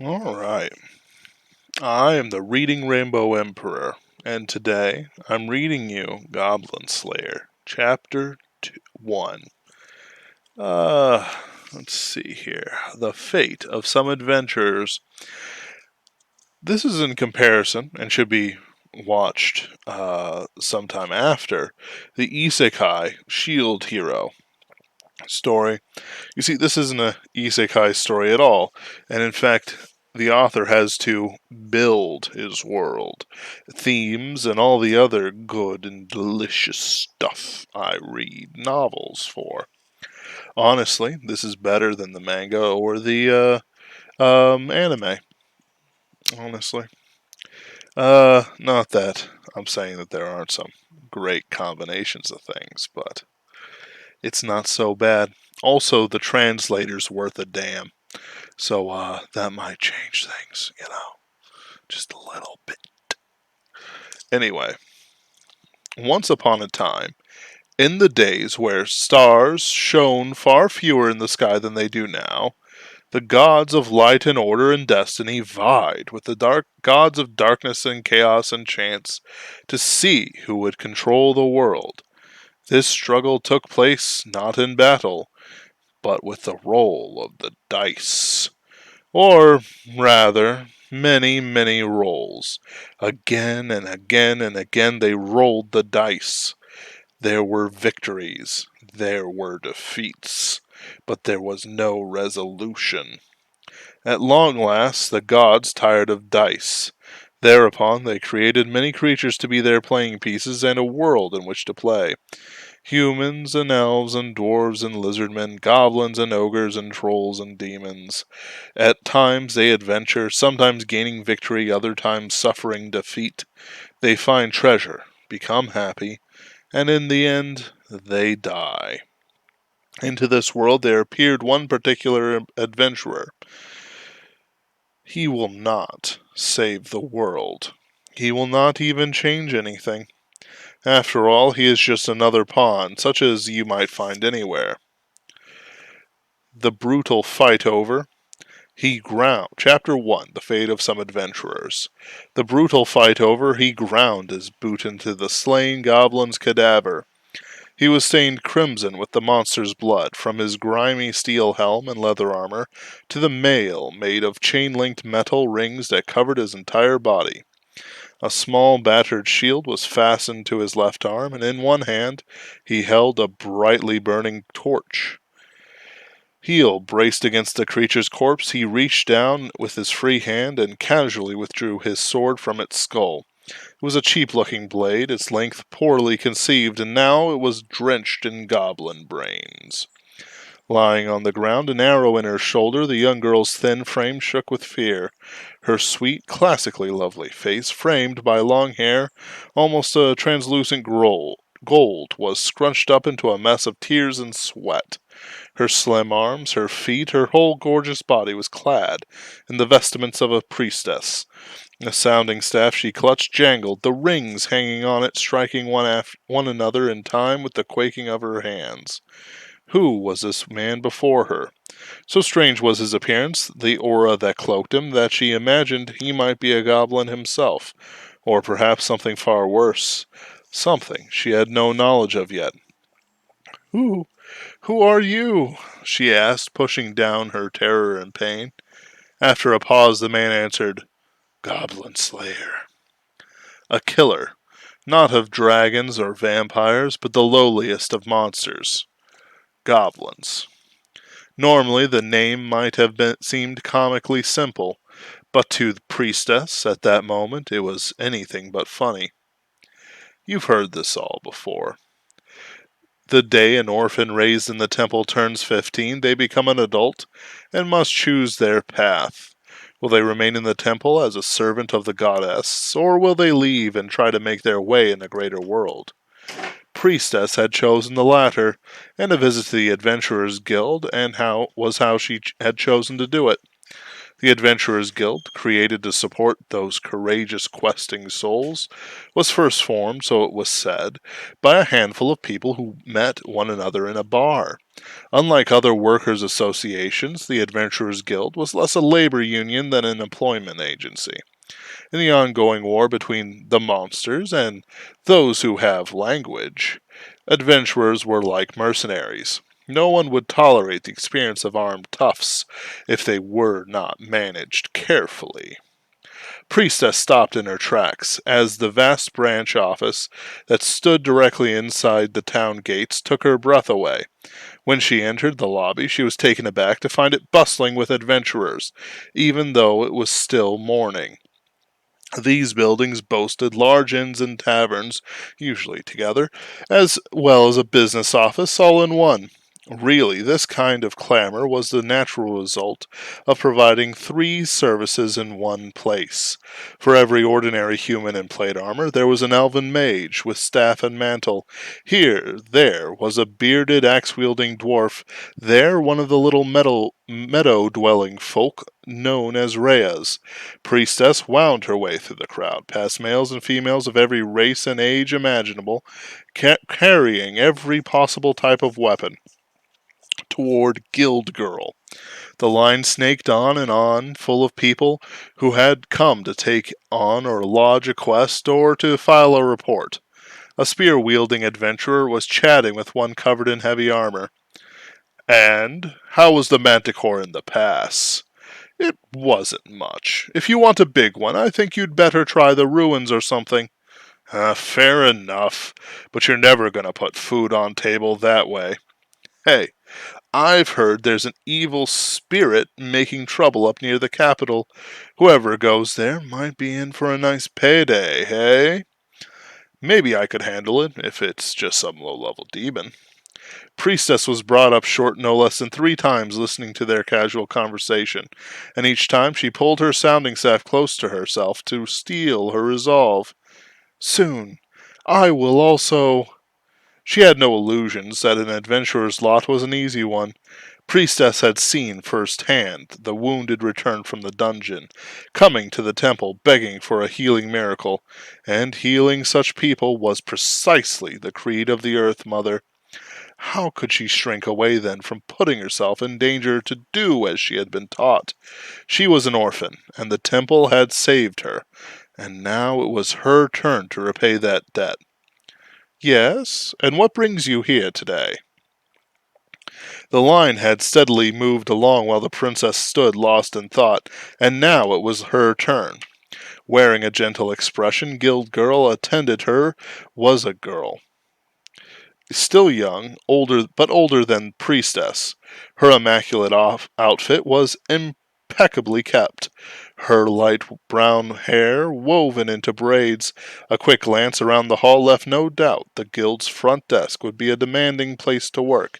All right. I am the Reading Rainbow Emperor, and today I'm reading you Goblin Slayer, Chapter 1. Uh, let's see here. The Fate of Some Adventurers. This is in comparison, and should be watched sometime after, the Isekai Shield Hero story. You see, this isn't a isekai story at all, and in fact, the author has to build his world, themes, and all the other good and delicious stuff I read novels for. Honestly, this is better than the manga or the anime. Honestly, not that I'm saying that there aren't some great combinations of things, but it's not so bad. Also, the translator's worth a damn. So that might change things, just a little bit. Anyway, once upon a time, in the days where stars shone far fewer in the sky than they do now, the gods of light and order and destiny vied with the dark gods of darkness and chaos and chance to see who would control the world. This struggle took place not in battle, but with the roll of the dice. Or, rather, many, many rolls. Again and again and again they rolled the dice. There were victories, there were defeats, but there was no resolution. At long last, the gods tired of dice. Thereupon, they created many creatures to be their playing pieces and a world in which to play. Humans and elves and dwarves and lizardmen, goblins and ogres and trolls and demons. At times they adventure, sometimes gaining victory, other times suffering defeat. They find treasure, become happy, and in the end they die. Into this world there appeared one particular adventurer. He will not save the world. He will not even change anything. After all, he is just another pawn, such as you might find anywhere. The brutal fight over, he ground. Chapter 1, The Fate of Some Adventurers. The brutal fight over, he ground his boot into the slain goblin's cadaver. He was stained crimson with the monster's blood, from his grimy steel helm and leather armor to the mail made of chain-linked metal rings that covered his entire body. A small battered shield was fastened to his left arm, and in one hand he held a brightly burning torch. Heel braced against the creature's corpse, he reached down with his free hand and casually withdrew his sword from its skull. It was a cheap-looking blade, its length poorly conceived, and now it was drenched in goblin brains. Lying on the ground, an arrow in her shoulder, the young girl's thin frame shook with fear. Her sweet, classically lovely face, framed by long hair, almost a translucent gold, was scrunched up into a mess of tears and sweat. Her slim arms, her feet, her whole gorgeous body was clad in the vestments of a priestess. The sounding staff she clutched jangled, the rings hanging on it striking one another in time with the quaking of her hands. Who was this man before her? So strange was his appearance, the aura that cloaked him, that she imagined he might be a goblin himself, or perhaps something far worse, something she had no knowledge of yet. Who, who are you? She asked, pushing down her terror and pain. After a pause, the man answered, Goblin Slayer. A killer, not of dragons or vampires, but the lowliest of monsters. Goblins. Normally, the name might have seemed comically simple, but to the priestess, at that moment, it was anything but funny. You've heard this all before. The day an orphan raised in the temple turns 15, they become an adult and must choose their path. Will they remain in the temple as a servant of the goddess, or will they leave and try to make their way in the greater world? Priestess had chosen the latter, and a visit to the Adventurers Guild and how she had chosen to do it. The Adventurers Guild, created to support those courageous questing souls, was first formed, so it was said, by a handful of people who met one another in a bar. Unlike other workers' associations, the Adventurers Guild was less a labor union than an employment agency. In the ongoing war between the monsters and those who have language, adventurers were like mercenaries. No one would tolerate the experience of armed toughs if they were not managed carefully. Priestess stopped in her tracks, as the vast branch office that stood directly inside the town gates took her breath away. When she entered the lobby, she was taken aback to find it bustling with adventurers, even though it was still morning. These buildings boasted large inns and taverns, usually together, as well as a business office all in one. Really, this kind of clamor was the natural result of providing three services in one place. For every ordinary human in plate armor, there was an elven mage with staff and mantle. Here, there was a bearded, axe-wielding dwarf. There, one of the little meadow-dwelling folk known as Rheas. Priestess wound her way through the crowd, past males and females of every race and age imaginable, carrying every possible type of weapon, toward Guild Girl. The line snaked on, full of people who had come to take on or lodge a quest or to file a report. A spear-wielding adventurer was chatting with one covered in heavy armor. And how was the manticore in the pass? It wasn't much. If you want a big one, I think you'd better try the ruins or something. Fair enough, but you're never going to put food on table that way. Hey, I've heard there's an evil spirit making trouble up near the capital. Whoever goes there might be in for a nice payday, hey? Maybe I could handle it, if it's just some low-level demon. Priestess was brought up short no less than 3 times listening to their casual conversation, and each time she pulled her sounding staff close to herself to steel her resolve. Soon, I will also... She had no illusions that an adventurer's lot was an easy one. Priestess had seen firsthand the wounded return from the dungeon, coming to the temple begging for a healing miracle, and healing such people was precisely the creed of the Earth Mother. How could she shrink away then from putting herself in danger to do as she had been taught? She was an orphan, and the temple had saved her, and now it was her turn to repay that debt. Yes, and what brings you here today? The line had steadily moved along while the princess stood lost in thought, and now it was her turn. Wearing a gentle expression, Guild Girl attended her was a girl. Still young, older than Priestess. Her immaculate outfit was impeccably kept. Her light brown hair woven into braids. A quick glance around the hall left no doubt the guild's front desk would be a demanding place to work.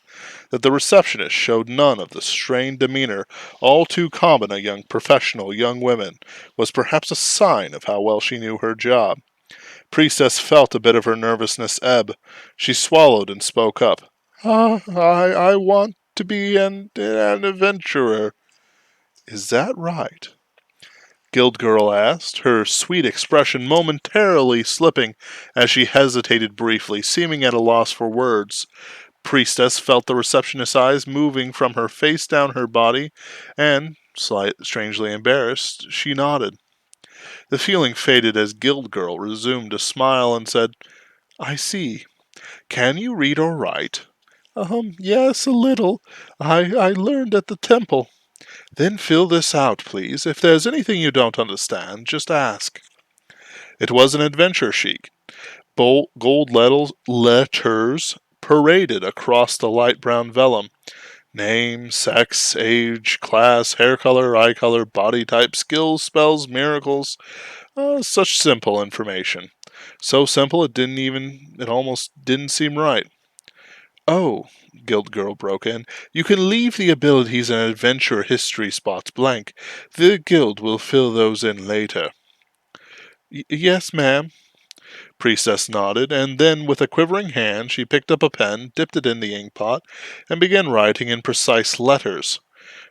That the receptionist showed none of the strained demeanor all too common among professional young women was perhaps a sign of how well she knew her job. Priestess felt a bit of her nervousness ebb. She swallowed and spoke up. I want to be an adventurer. Is that right? Guild Girl asked, her sweet expression momentarily slipping as she hesitated briefly, seeming at a loss for words. Priestess felt the receptionist's eyes moving from her face down her body, and, strangely embarrassed, she nodded. The feeling faded as Guild Girl resumed to smile and said, I see. Can you read or write? Yes, a little. I learned at the temple. Then fill this out, please. If there's anything you don't understand, just ask. It was an adventure sheet. Gold letters paraded across the light brown vellum. Name, sex, age, class, hair color, eye color, body type, skills, spells, miracles. Such simple information. So simple it almost didn't seem right. Oh, Guild Girl broke in, you can leave the abilities and adventure history spots blank. The guild will fill those in later. Yes, ma'am. Priestess nodded, and then with a quivering hand she picked up a pen, dipped it in the ink pot, and began writing in precise letters.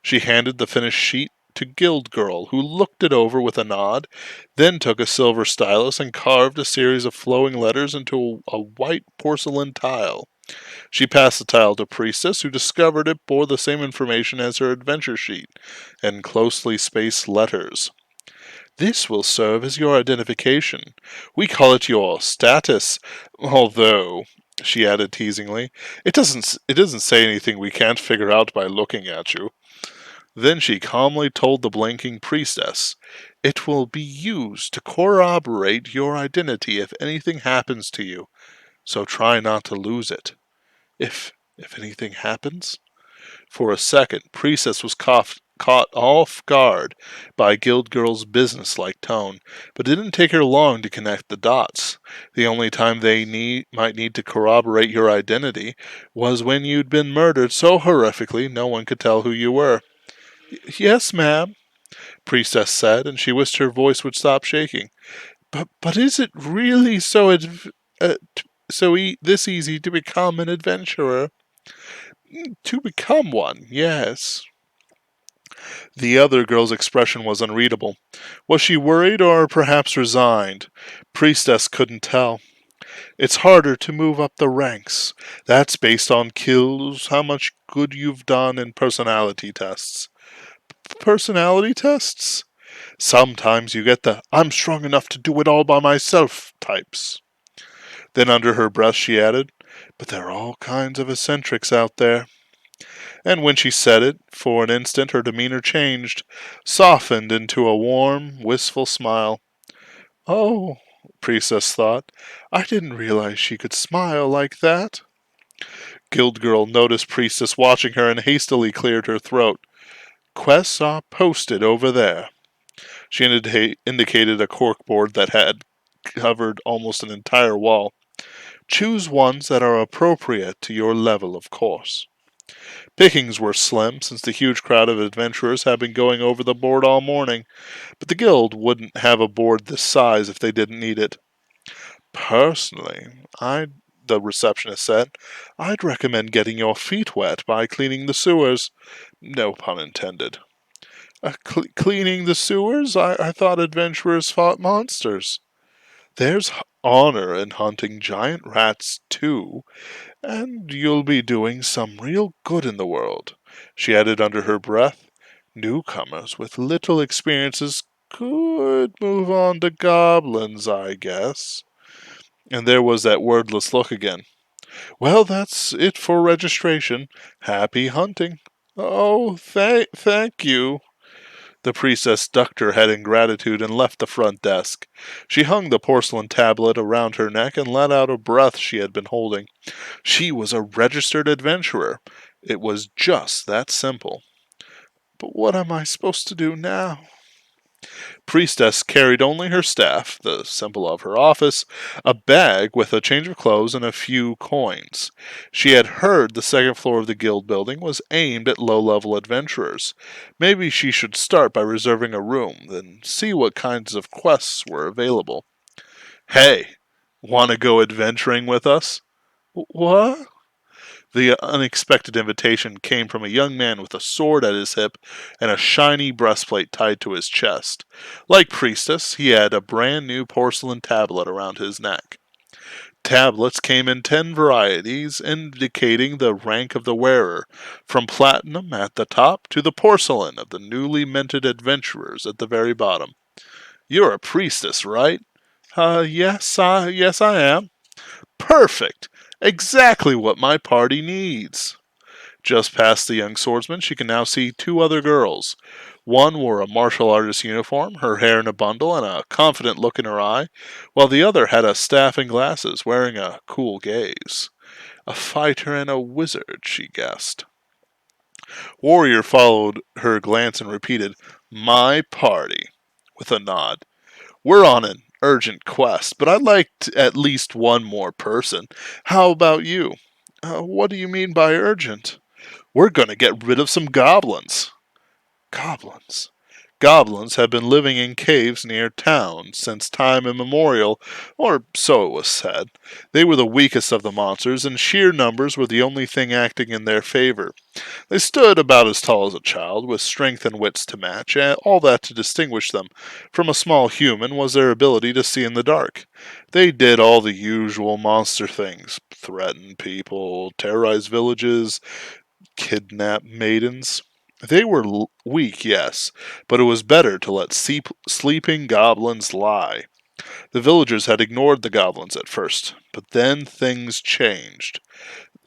She handed the finished sheet to Guild Girl, who looked it over with a nod, then took a silver stylus and carved a series of flowing letters into a white porcelain tile. She passed the tile to Priestess, who discovered it bore the same information as her adventure sheet, and closely spaced letters. This will serve as your identification. We call it your status, although, she added teasingly, it doesn't say anything we can't figure out by looking at you. Then she calmly told the blinking priestess, "It will be used to corroborate your identity if anything happens to you, so try not to lose it." If anything happens? For a second, Priestess was caught off guard by Guild Girl's businesslike tone, but it didn't take her long to connect the dots. The only time they might need to corroborate your identity was when you'd been murdered so horrifically no one could tell who you were. "Yes, ma'am," Priestess said, and she wished her voice would stop shaking. But is it really this easy to become an adventurer?" "To become one, yes." The other girl's expression was unreadable. Was she worried or perhaps resigned? Priestess couldn't tell. "It's harder to move up the ranks. That's based on kills, how much good you've done, and personality tests." "Personality tests?" "Sometimes you get the 'I'm strong enough to do it all by myself' types." Then under her breath she added, "But there are all kinds of eccentrics out there." And when she said it, for an instant her demeanor changed, softened into a warm, wistful smile. "Oh," Priestess thought, "I didn't realize she could smile like that." Guild Girl noticed Priestess watching her and hastily cleared her throat. "Quests are posted over there." She indicated a corkboard that had covered almost an entire wall. "Choose ones that are appropriate to your level, of course." Pickings were slim, since the huge crowd of adventurers had been going over the board all morning, but the guild wouldn't have a board this size if they didn't need it. "Personally, the receptionist said, "I'd recommend getting your feet wet by cleaning the sewers." No pun intended. Cleaning the sewers? I thought adventurers fought monsters." "There's honor in hunting giant rats, too. And you'll be doing some real good in the world," she added under her breath. "Newcomers with little experiences could move on to goblins, I guess." And there was that wordless look again. "Well, that's it for registration. Happy hunting." "Oh, thank you." The priestess ducked her head in gratitude and left the front desk. She hung the porcelain tablet around her neck and let out a breath she had been holding. She was a registered adventurer. It was just that simple. But what am I supposed to do now? Priestess carried only her staff, the symbol of her office, a bag with a change of clothes and a few coins. She had heard the second floor of the guild building was aimed at low-level adventurers. Maybe she should start by reserving a room, then see what kinds of quests were available. "Hey, want to go adventuring with us?" "What?" The unexpected invitation came from a young man with a sword at his hip and a shiny breastplate tied to his chest. Like Priestess, he had a brand new porcelain tablet around his neck. Tablets came in 10 varieties, indicating the rank of the wearer, from platinum at the top to the porcelain of the newly minted adventurers at the very bottom. "You're a priestess, right?" Yes, I am." "Perfect! Exactly what my party needs." Just past the young swordsman, she could now see 2 other girls. One wore a martial artist uniform, her hair in a bundle, and a confident look in her eye, while the other had a staff and glasses, wearing a cool gaze. A fighter and a wizard, she guessed. Warrior followed her glance and repeated, "My party," with a nod. "We're on an urgent quest, but I'd like at least one more person. How about you?" What do you mean by urgent?" "We're going to get rid of some goblins." "Goblins? Goblins had been living in caves near town since time immemorial, or so it was said. They were the weakest of the monsters, and sheer numbers were the only thing acting in their favor. They stood about as tall as a child, with strength and wits to match, and all that to distinguish them from a small human was their ability to see in the dark. They did all the usual monster things: threaten people, terrorize villages, kidnap maidens. They were weak, yes, but it was better to let sleeping goblins lie. The villagers had ignored the goblins at first, but then things changed.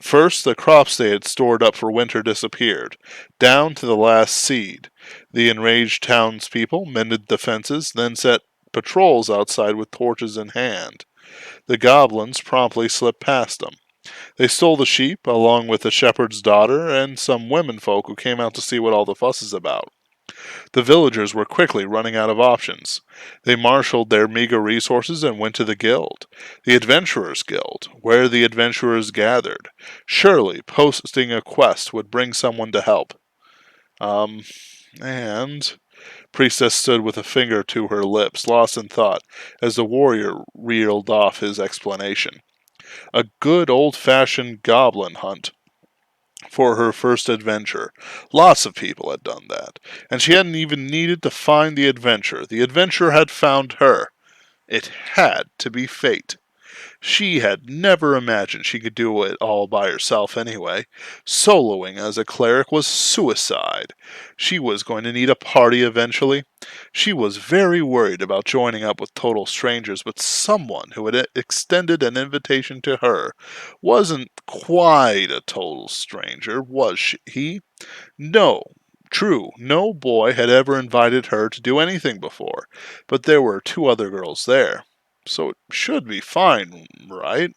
First, the crops they had stored up for winter disappeared, down to the last seed. The enraged townspeople mended the fences, then set patrols outside with torches in hand. The goblins promptly slipped past them. They stole the sheep, along with the shepherd's daughter and some womenfolk who came out to see what all the fuss is about. The villagers were quickly running out of options. They marshaled their meager resources and went to the guild, the Adventurers' Guild, where the adventurers gathered. Surely, posting a quest would bring someone to help. And Priestess stood with a finger to her lips, lost in thought, as the warrior reeled off his explanation. A good old-fashioned goblin hunt for her first adventure. Lots of people had done that, and she hadn't even needed to find the adventure. The adventure had found her. It had to be fate. She had never imagined she could do it all by herself anyway. Soloing as a cleric was suicide. She was going to need a party eventually. She was very worried about joining up with total strangers, but someone who had extended an invitation to her wasn't quite a total stranger, was he? No. True, no boy had ever invited her to do anything before, but there were two other girls there. So it should be fine, right?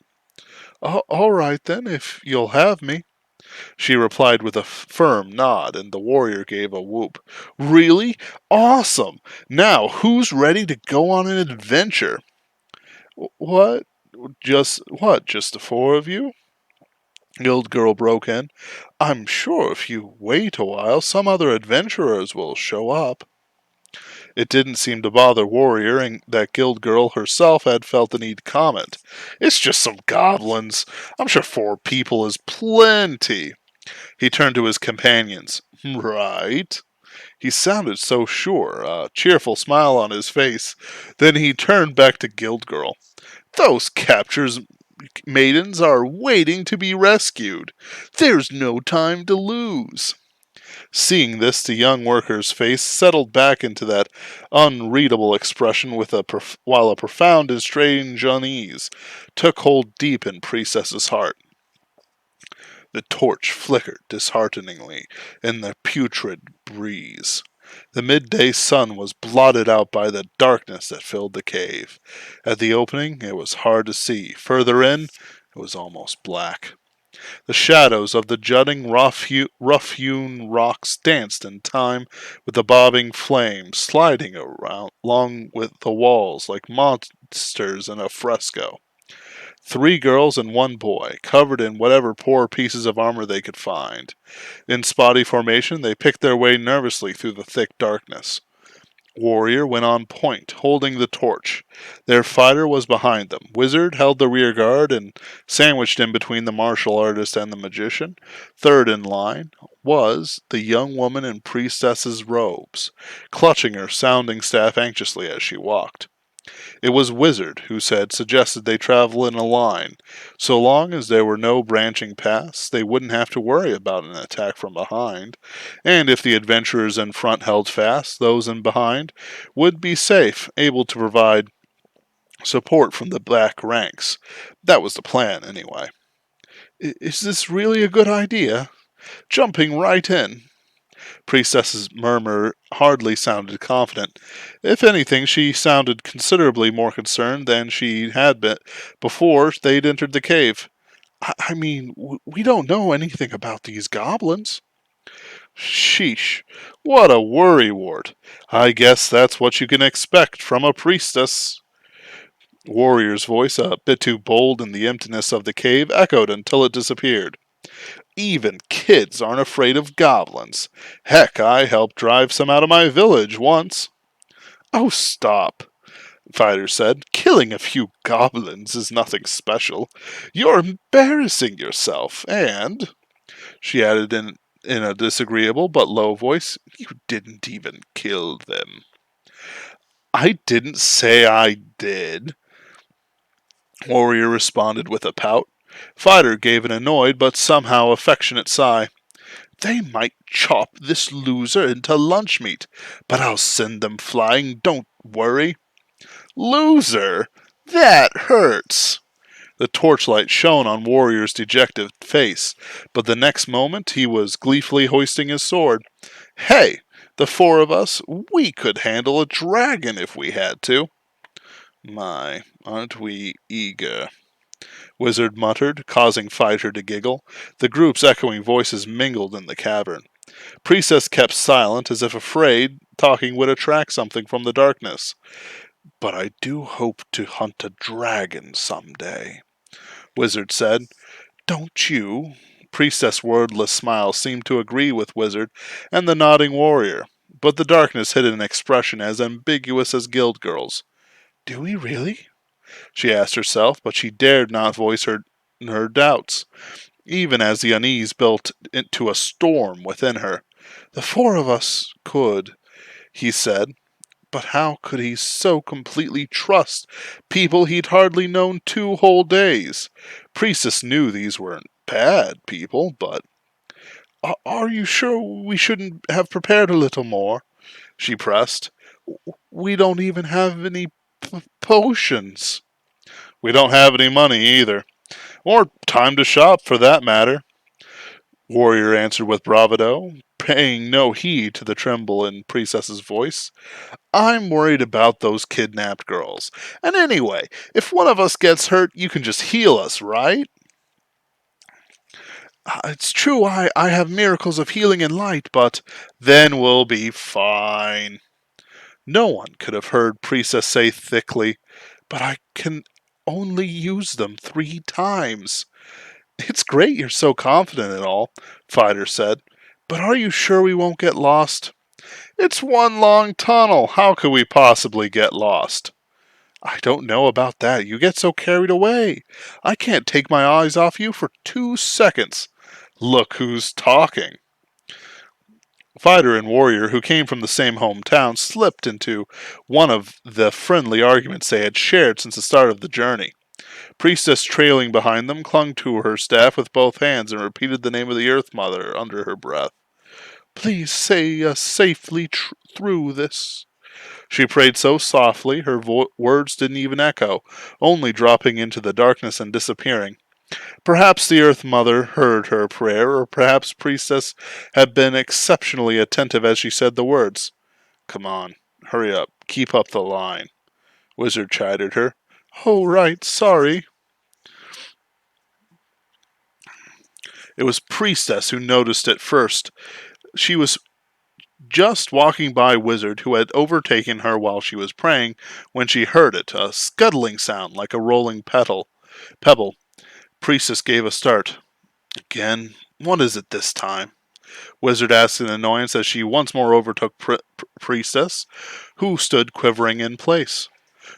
All right then, if you'll have me. She replied with a firm nod, and the warrior gave a whoop. Really? Awesome! Now, who's ready to go on an adventure? What? Just the four of you? Guild girl broke in. I'm sure if you wait a while, some other adventurers will show up. It didn't seem to bother Warrior, and that guild girl herself had felt the need to comment. It's just some goblins. I'm sure 4 people is plenty. He turned to his companions. Right. He sounded so sure, a cheerful smile on his face. Then he turned back to Guild Girl. Those captures maidens are waiting to be rescued. There's no time to lose. Seeing this, the young worker's face settled back into that unreadable expression while a profound and strange unease took hold deep in Priestess's heart. The torch flickered dishearteningly in the putrid breeze. The midday sun was blotted out by the darkness that filled the cave. At the opening, it was hard to see. Further in, it was almost black. The shadows of the jutting, rough-hewn rocks danced in time with the bobbing flames, sliding along with the walls like monsters in a fresco. 3 girls and 1 boy, covered in whatever poor pieces of armor they could find. In spotty formation, they picked their way nervously through the thick darkness. Warrior went on point, holding the torch. Their fighter was behind them. Wizard held the rear guard, and sandwiched in between the martial artist and the magician, third in line, was the young woman in priestess's robes, clutching her sounding staff anxiously as she walked. It was Wizard who suggested they travel in a line. So long as there were no branching paths, they wouldn't have to worry about an attack from behind. And if the adventurers in front held fast, those in behind would be safe, able to provide support from the back ranks. That was the plan, anyway. Is this really a good idea? Jumping right in. Priestess's murmur hardly sounded confident. If anything, she sounded considerably more concerned than she had been before they'd entered the cave. I mean, we don't know anything about these goblins. Sheesh, what a worrywart. I guess that's what you can expect from a priestess. Warrior's voice, a bit too bold in the emptiness of the cave, echoed until it disappeared. Even kids aren't afraid of goblins. Heck, I helped drive some out of my village once. Oh, stop, Fighter said. Killing a few goblins is nothing special. You're embarrassing yourself, and, she added in a disagreeable but low voice, you didn't even kill them. I didn't say I did, Warrior responded with a pout. Fighter gave an annoyed but somehow affectionate sigh. They might chop this loser into lunch meat, but I'll send them flying, don't worry. Loser? That hurts. The torchlight shone on Warrior's dejected face, but the next moment he was gleefully hoisting his sword. Hey, the four of us, we could handle a dragon if we had to. My, aren't we eager? Wizard muttered, causing Fighter to giggle. The group's echoing voices mingled in the cavern. Priestess kept silent, as if afraid talking would attract something from the darkness. But I do hope to hunt a dragon someday, Wizard said. Don't you? Priestess' wordless smile seemed to agree with Wizard and the nodding warrior, but the darkness hid an expression as ambiguous as Guild Girl's. Do we really? She asked herself, but she dared not voice her doubts, even as the unease built into a storm within her. The four of us could, he said, but how could he so completely trust people he'd hardly known 2 whole days? Priestess knew these weren't bad people, but... Are you sure we shouldn't have prepared a little more? She pressed. We don't even have any potions. We don't have any money either. Or time to shop, for that matter, Warrior answered with bravado, paying no heed to the tremble in Priestess's voice. I'm worried about those kidnapped girls. And anyway, if one of us gets hurt, you can just heal us, right? It's true, I have miracles of healing and light, but then we'll be fine. No one could have heard Priestess say thickly, but I can only use them 3 times. It's great you're so confident and all, Fighter said, but are you sure we won't get lost? It's one long tunnel. How could we possibly get lost? I don't know about that. You get so carried away. I can't take my eyes off you for 2 seconds. Look who's talking. Fighter and Warrior, who came from the same hometown, slipped into one of the friendly arguments they had shared since the start of the journey. Priestess, trailing behind them, clung to her staff with both hands and repeated the name of the Earth Mother under her breath. Please say us safely through this. She prayed so softly her words didn't even echo, only dropping into the darkness and disappearing. Perhaps the Earth Mother heard her prayer, or perhaps Priestess had been exceptionally attentive as she said the words. Come on, hurry up, keep up the line, Wizard chided her. Oh, right, sorry. It was Priestess who noticed it first. She was just walking by Wizard, who had overtaken her while she was praying, when she heard it, a scuttling sound like a rolling pebble. Priestess gave a start. Again? What is it this time? Wizard asked in annoyance as she once more overtook Priestess, who stood quivering in place.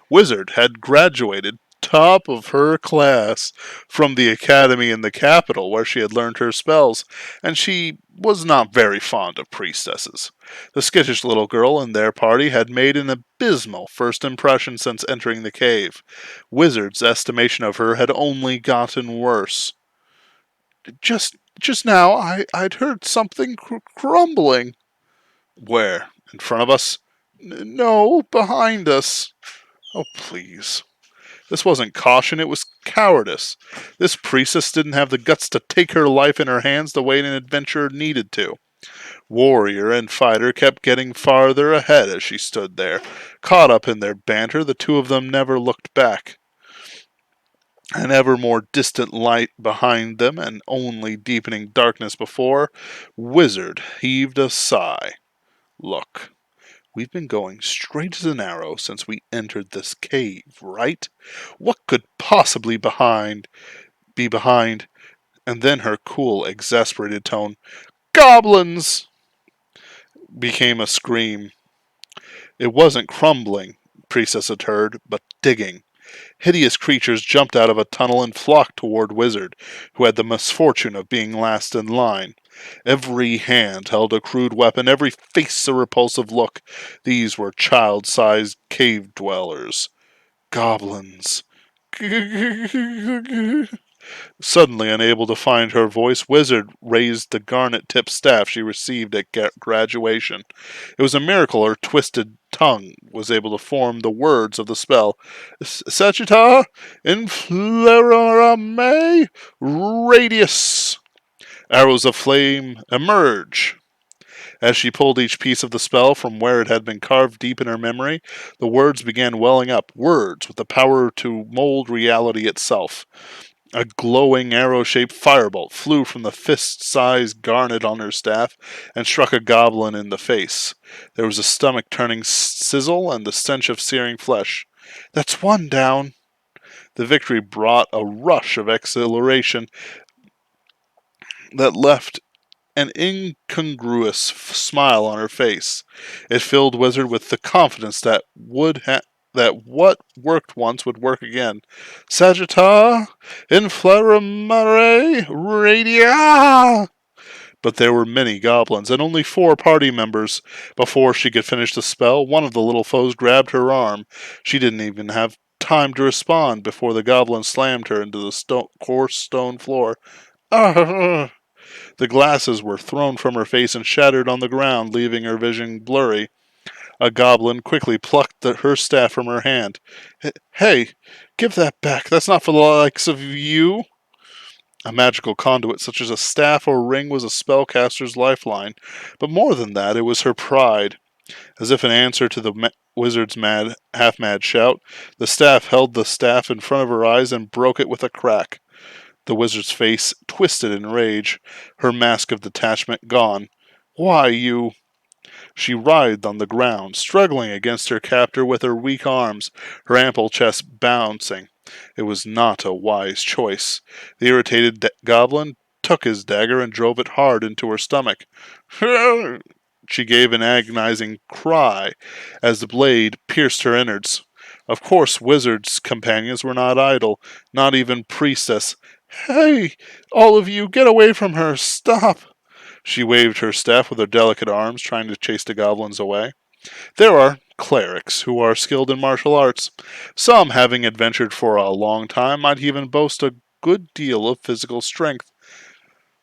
Wizard had graduated top of her class from the academy in the capital where she had learned her spells, and she was not very fond of priestesses. The skittish little girl in their party had made an abysmal first impression since entering the cave. Wizard's estimation of her had only gotten worse. Just now, I'd heard something crumbling. Where? In front of us? No, behind us. Oh, please. This wasn't caution, it was cowardice. This priestess didn't have the guts to take her life in her hands the way an adventurer needed to. Warrior and Fighter kept getting farther ahead as she stood there. Caught up in their banter, the two of them never looked back. An ever more distant light behind them and only deepening darkness before, Wizard heaved a sigh. Look, we've been going straight as an arrow since we entered this cave, right? What could possibly be behind? And then her cool, exasperated tone, "Goblins!" became a scream. It wasn't crumbling, Priestess had heard, but digging. Hideous creatures jumped out of a tunnel and flocked toward Wizard, who had the misfortune of being last in line. Every hand held a crude weapon, every face a repulsive look. These were child-sized cave dwellers. Goblins. Suddenly unable to find her voice, Wizard raised the garnet-tipped staff she received at graduation. It was a miracle her twisted tongue was able to form the words of the spell. Sagitta inflerame radius. Arrows of flame emerge. As she pulled each piece of the spell from where it had been carved deep in her memory, the words began welling up, words with the power to mold reality itself. A glowing arrow-shaped firebolt flew from the fist-sized garnet on her staff and struck a goblin in the face. There was a stomach-turning sizzle and the stench of searing flesh. "That's one down." The victory brought a rush of exhilaration that left an incongruous smile on her face. It filled Wizard with the confidence that what worked once would work again. Sagitta inflammare radia. But there were many goblins, and only 4 party members. Before she could finish the spell, one of the little foes grabbed her arm. She didn't even have time to respond before the goblin slammed her into the coarse stone floor. Ah! The glasses were thrown from her face and shattered on the ground, leaving her vision blurry. A goblin quickly plucked her staff from her hand. "Hey, give that back. That's not for the likes of you." A magical conduit such as a staff or ring was a spellcaster's lifeline, but more than that, it was her pride. As if in answer to the wizard's half-mad shout, the staff held the staff in front of her eyes and broke it with a crack. The wizard's face twisted in rage, her mask of detachment gone. "Why, you—" She writhed on the ground, struggling against her captor with her weak arms, her ample chest bouncing. It was not a wise choice. The irritated goblin took his dagger and drove it hard into her stomach. She gave an agonizing cry as the blade pierced her innards. Of course, Wizard's companions were not idle, not even Priestess. "Hey, all of you, get away from her! Stop!" She waved her staff with her delicate arms, trying to chase the goblins away. There are clerics who are skilled in martial arts. Some, having adventured for a long time, might even boast a good deal of physical strength.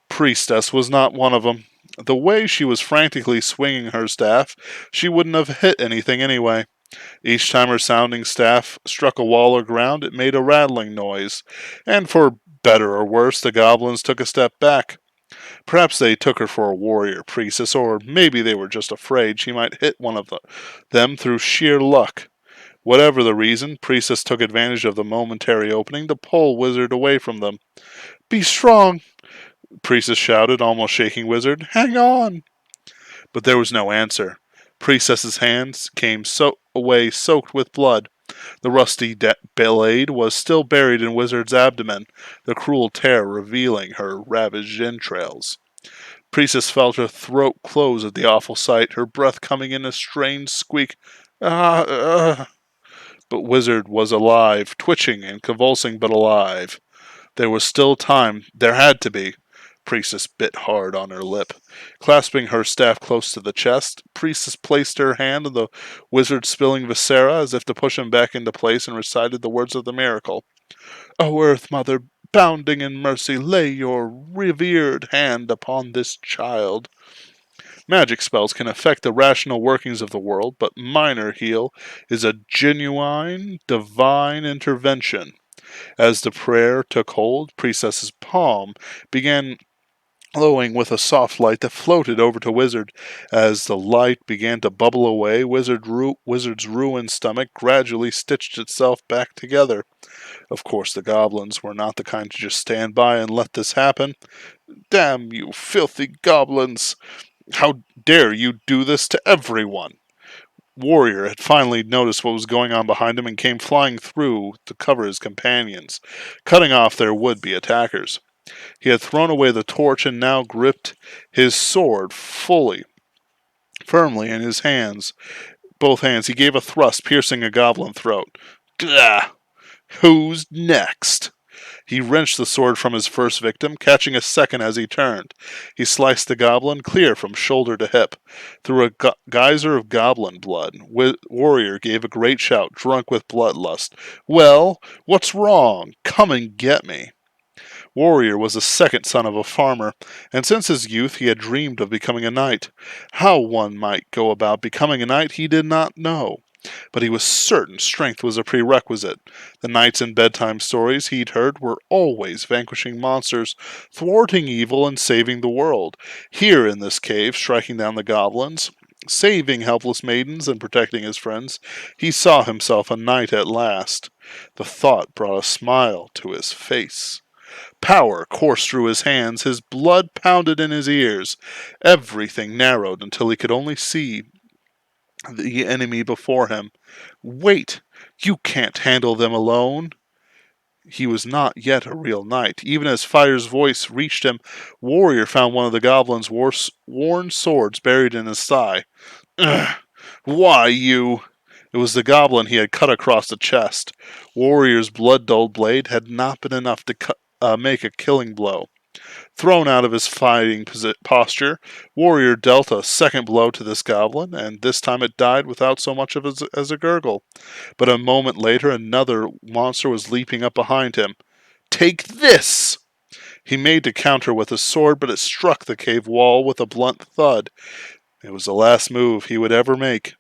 Priestess was not one of them. The way she was frantically swinging her staff, she wouldn't have hit anything anyway. Each time her sounding staff struck a wall or ground, it made a rattling noise, and for better or worse, the goblins took a step back. Perhaps they took her for a warrior priestess, or maybe they were just afraid she might hit one of them through sheer luck. Whatever the reason, Priestess took advantage of the momentary opening to pull Wizard away from them. "Be strong!" Priestess shouted, almost shaking Wizard. "Hang on!" But there was no answer. Priestess's hands came away soaked with blood. The rusty blade was still buried in Wizard's abdomen, the cruel tear revealing her ravaged entrails. Priestess felt her throat close at the awful sight, her breath coming in a strained squeak. Ah, But Wizard was alive, twitching and convulsing, but alive. There was still time. There had to be. Priestess bit hard on her lip. Clasping her staff close to the chest, Priestess placed her hand on the wizard's spilling viscera as if to push him back into place and recited the words of the miracle. "O Earth Mother, bounding in mercy, lay your revered hand upon this child." Magic spells can affect the rational workings of the world, but minor heal is a genuine, divine intervention. As the prayer took hold, Priestess's palm began glowing with a soft light that floated over to Wizard. As the light began to bubble away, Wizard's ruined stomach gradually stitched itself back together. Of course, the goblins were not the kind to just stand by and let this happen. "Damn you, filthy goblins! How dare you do this to everyone?" Warrior had finally noticed what was going on behind him and came flying through to cover his companions, cutting off their would-be attackers. He had thrown away the torch and now gripped his sword firmly in his hands. Both hands. He gave a thrust, piercing a goblin throat. Gah! Who's next? He wrenched the sword from his first victim, catching a second as he turned. He sliced the goblin clear from shoulder to hip. Through a geyser of goblin blood, Warrior gave a great shout, drunk with bloodlust. Well, what's wrong? Come and get me. Warrior was the second son of a farmer, and since his youth he had dreamed of becoming a knight. How one might go about becoming a knight he did not know, but he was certain strength was a prerequisite. The knights in bedtime stories he'd heard were always vanquishing monsters, thwarting evil, and saving the world. Here in this cave, striking down the goblins, saving helpless maidens, and protecting his friends, he saw himself a knight at last. The thought brought a smile to his face. Power coursed through his hands, his blood pounded in his ears. Everything narrowed until he could only see the enemy before him. Wait! You can't handle them alone! He was not yet a real knight. Even as Fire's voice reached him, Warrior found one of the goblin's worn swords buried in his thigh. Ugh, why, you... It was the goblin he had cut across the chest. Warrior's blood-dulled blade had not been enough to make a killing blow. Thrown out of his fighting posture, Warrior dealt a second blow to this goblin, and this time it died without so much as a gurgle. But a moment later, another monster was leaping up behind him. Take this! He made to counter with his sword, but it struck the cave wall with a blunt thud. It was the last move he would ever make.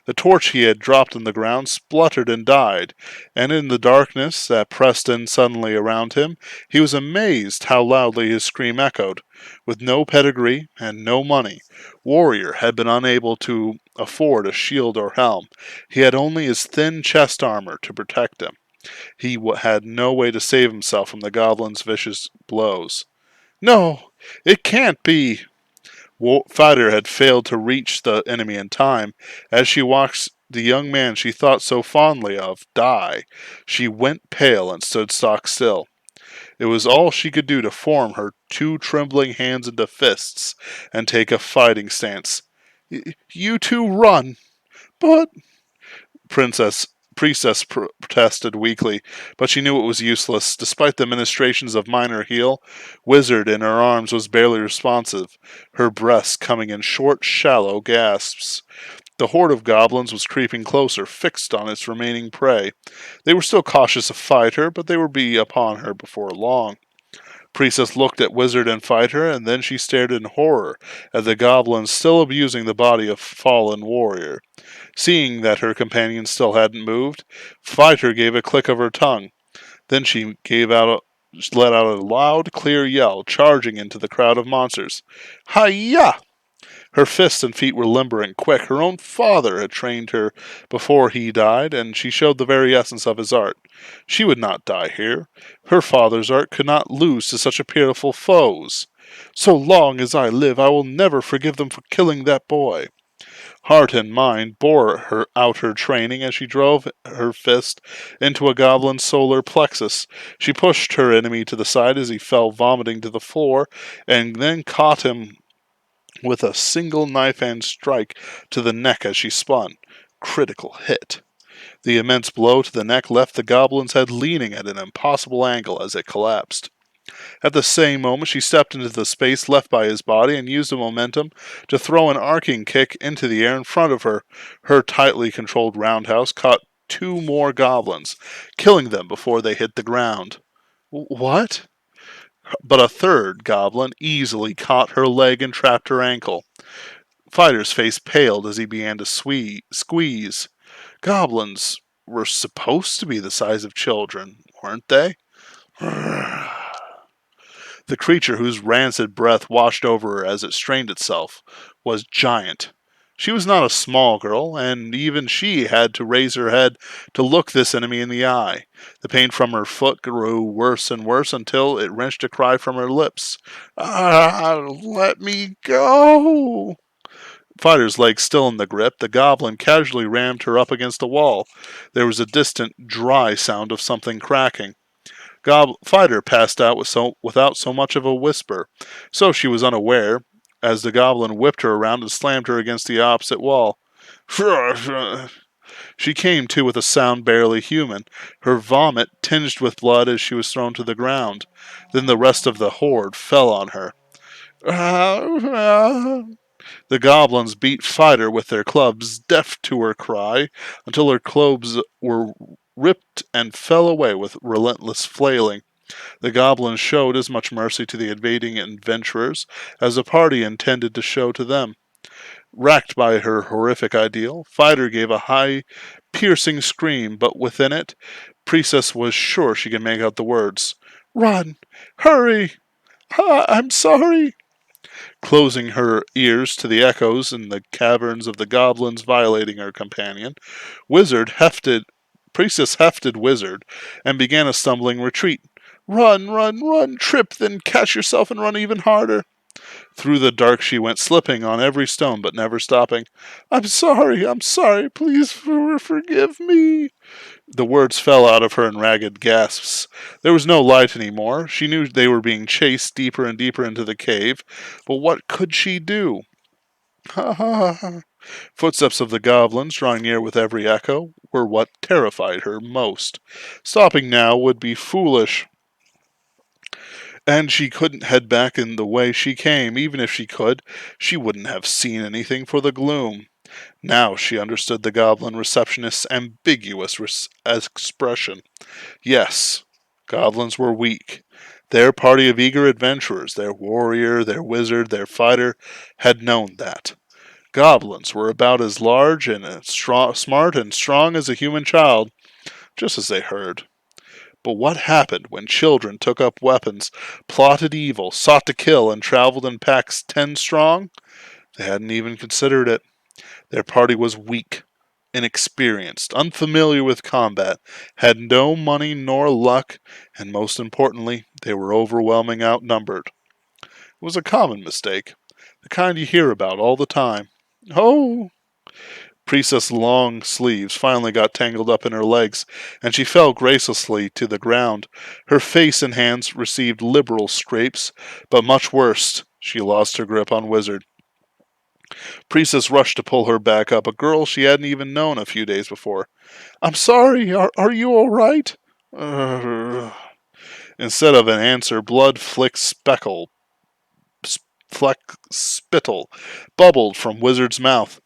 The torch he had dropped on the ground spluttered and died, and in the darkness that pressed in suddenly around him, he was amazed how loudly his scream echoed. With no pedigree and no money, Warrior had been unable to afford a shield or helm. He had only his thin chest armor to protect him. He had no way to save himself from the goblin's vicious blows. No, it can't be! Fighter had failed to reach the enemy in time. As she watched the young man she thought so fondly of die, she went pale and stood stock still. It was all she could do to form her two trembling hands into fists and take a fighting stance. You two run! But... Priestess protested weakly, but she knew it was useless. Despite the ministrations of Minor Heel, Wizard in her arms was barely responsive, her breath coming in short, shallow gasps. The horde of goblins was creeping closer, fixed on its remaining prey. They were still cautious of Fighter, but they would be upon her before long. Priestess looked at Wizard and Fighter, and then she stared in horror at the goblins still abusing the body of fallen warrior. Seeing that her companion still hadn't moved, Fighter gave a click of her tongue. Then she let out a loud, clear yell, charging into the crowd of monsters. Hi-ya! Her fists and feet were limber and quick. Her own father had trained her before he died, and she showed the very essence of his art. She would not die here. Her father's art could not lose to such a pitiful foes. So long as I live, I will never forgive them for killing that boy. Heart and mind bore out her training as she drove her fist into a goblin's solar plexus. She pushed her enemy to the side as he fell vomiting to the floor, and then caught him with a single knife-hand strike to the neck as she spun. Critical hit. The immense blow to the neck left the goblin's head leaning at an impossible angle as it collapsed. At the same moment, she stepped into the space left by his body and used the momentum to throw an arcing kick into the air in front of her. Her tightly controlled roundhouse caught two more goblins, killing them before they hit the ground. What? But a third goblin easily caught her leg and trapped her ankle. Fighter's face paled as he began to squeeze. Goblins were supposed to be the size of children, weren't they? The creature whose rancid breath washed over her as it strained itself was giant. She was not a small girl, and even she had to raise her head to look this enemy in the eye. The pain from her foot grew worse and worse until it wrenched a cry from her lips. Let me go! Fighter's leg still in the grip, the goblin casually rammed her up against a wall. There was a distant, dry sound of something cracking. Fighter passed out without so much of a whisper, so she was unaware as the goblin whipped her around and slammed her against the opposite wall. She came to with a sound barely human, her vomit tinged with blood as she was thrown to the ground. Then the rest of the horde fell on her. The goblins beat Fighter with their clubs, deaf to her cry, until her clothes were ripped and fell away with relentless flailing. The goblins showed as much mercy to the invading adventurers as the party intended to show to them. Racked by her horrific ideal, Fighter gave a high, piercing scream, but within it, Priestess was sure she could make out the words, "Run! Hurry! I'm sorry!" Closing her ears to the echoes in the caverns of the goblins violating her companion, Priestess hefted Wizard, and began a stumbling retreat. "Run, run, run! Trip, then catch yourself and run even harder!" Through the dark she went, slipping on every stone but never stopping. I'm sorry, please forgive me." The words fell out of her in ragged gasps. There was no light any more. She knew they were being chased deeper and deeper into the cave, but what could she do? Ha ha ha. Footsteps of the goblins, drawing near with every echo, were what terrified her most. Stopping now would be foolish, and she couldn't head back in the way she came. Even if she could, she wouldn't have seen anything for the gloom. Now she understood the goblin receptionist's ambiguous expression. Yes, goblins were weak. Their party of eager adventurers, their warrior, their wizard, their fighter, had known that. Goblins were about as large and as smart and strong as a human child, just as they heard. But what happened when children took up weapons, plotted evil, sought to kill, and traveled in packs 10 strong? They hadn't even considered it. Their party was weak, inexperienced, unfamiliar with combat, had no money nor luck, and most importantly, they were overwhelmingly outnumbered. It was a common mistake, the kind you hear about all the time. Oh! Priestess' long sleeves finally got tangled up in her legs, and she fell gracelessly to the ground. Her face and hands received liberal scrapes, but much worse, she lost her grip on Wizard. Priestess rushed to pull her back up, a girl she hadn't even known a few days before. I'm sorry, are you all right? Instead of an answer, blood spittle bubbled from Wizard's mouth.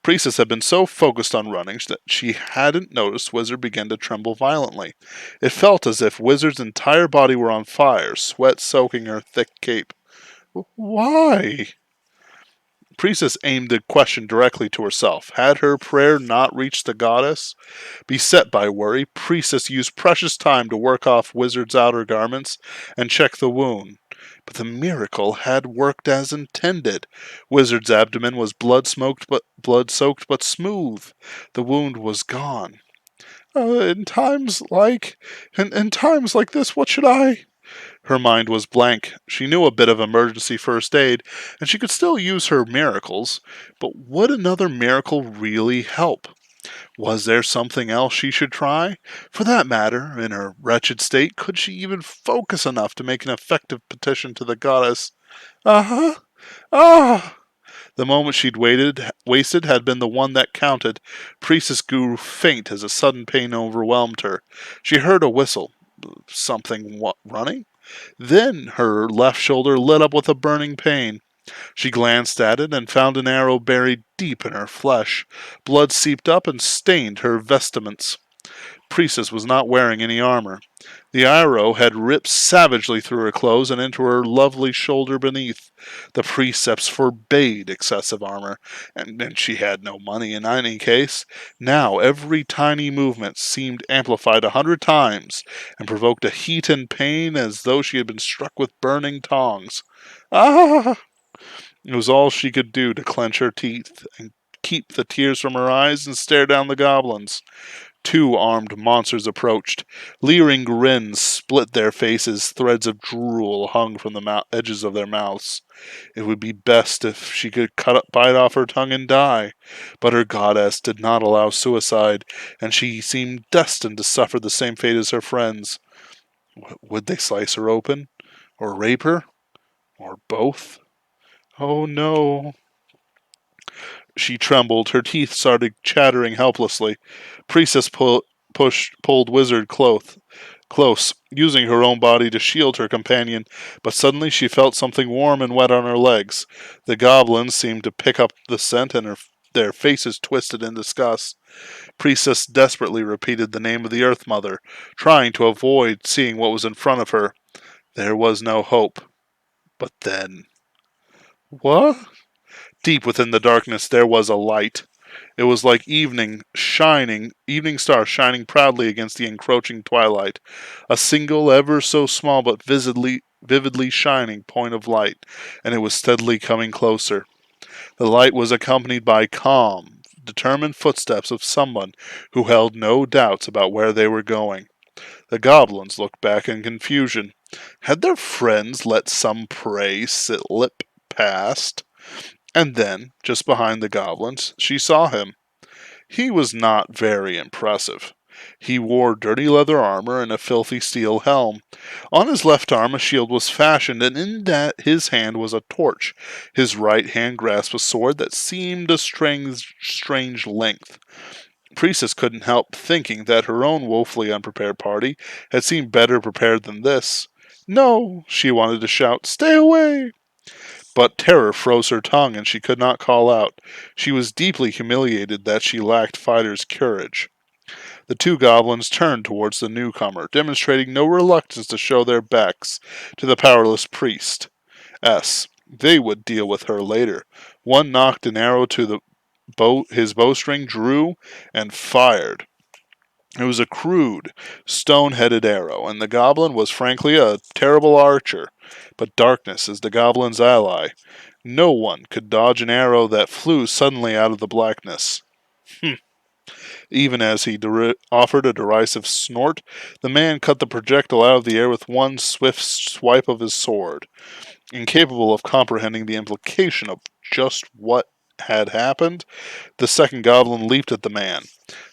Priestess had been so focused on running that she hadn't noticed Wizard begin to tremble violently. It felt as if Wizard's entire body were on fire, sweat soaking her thick cape. Why? Priestess aimed the question directly to herself. Had her prayer not reached the goddess? Beset by worry, Priestess used precious time to work off Wizard's outer garments and check the wound. But the miracle had worked as intended. Wizard's abdomen was blood-soaked but smooth. The wound was gone. In times like this, what should I? Her mind was blank. She knew a bit of emergency first aid, and she could still use her miracles, but would another miracle really help? Was there something else she should try? For that matter, in her wretched state, could she even focus enough to make an effective petition to the goddess? Uh-huh. Ah! The moment wasted had been the one that counted. Priestess grew faint as a sudden pain overwhelmed her. She heard a whistle. Something running? Then her left shoulder lit up with a burning pain. She glanced at it and found an arrow buried deep in her flesh. Blood seeped up and stained her vestments. Priestess was not wearing any armor. The arrow had ripped savagely through her clothes and into her lovely shoulder beneath. The precepts forbade excessive armor, and she had no money in any case. Now every tiny movement seemed amplified 100 times, and provoked a heat and pain as though she had been struck with burning tongs. Ah! It was all she could do to clench her teeth and keep the tears from her eyes and stare down the goblins. 2 armed monsters approached. Leering grins split their faces. Threads of drool hung from the edges of their mouths. It would be best if she could bite off her tongue and die. But her goddess did not allow suicide, and she seemed destined to suffer the same fate as her friends. Would they slice her open? Or rape her? Or both? Oh no. She trembled. Her teeth started chattering helplessly. Priestess pulled Wizard close, using her own body to shield her companion, but suddenly she felt something warm and wet on her legs. The goblins seemed to pick up the scent, and their faces twisted in disgust. Priestess desperately repeated the name of the Earth Mother, trying to avoid seeing what was in front of her. There was no hope. But then... What? Deep within the darkness there was a light. It was like evening star shining proudly against the encroaching twilight. A single, ever so small but vividly shining point of light, and it was steadily coming closer. The light was accompanied by calm, determined footsteps of someone who held no doubts about where they were going. The goblins looked back in confusion. Had their friends let some prey slip past? And then, just behind the goblins, she saw him. He was not very impressive. He wore dirty leather armor and a filthy steel helm. On his left arm a shield was fashioned, and in his hand was a torch. His right hand grasped a sword that seemed a strange length. Priestess couldn't help thinking that her own woefully unprepared party had seemed better prepared than this. No, she wanted to shout, stay away! But terror froze her tongue, and she could not call out. She was deeply humiliated that she lacked fighter's courage. The two goblins turned towards the newcomer, demonstrating no reluctance to show their backs to the powerless priest. They would deal with her later. One knocked an arrow to his bowstring, drew, and fired. It was a crude, stone-headed arrow, and the goblin was frankly a terrible archer. But darkness is the goblin's ally. No one could dodge an arrow that flew suddenly out of the blackness. Even as he offered a derisive snort, the man cut the projectile out of the air with one swift swipe of his sword. Incapable of comprehending the implication of just what had happened, the second goblin leaped at the man.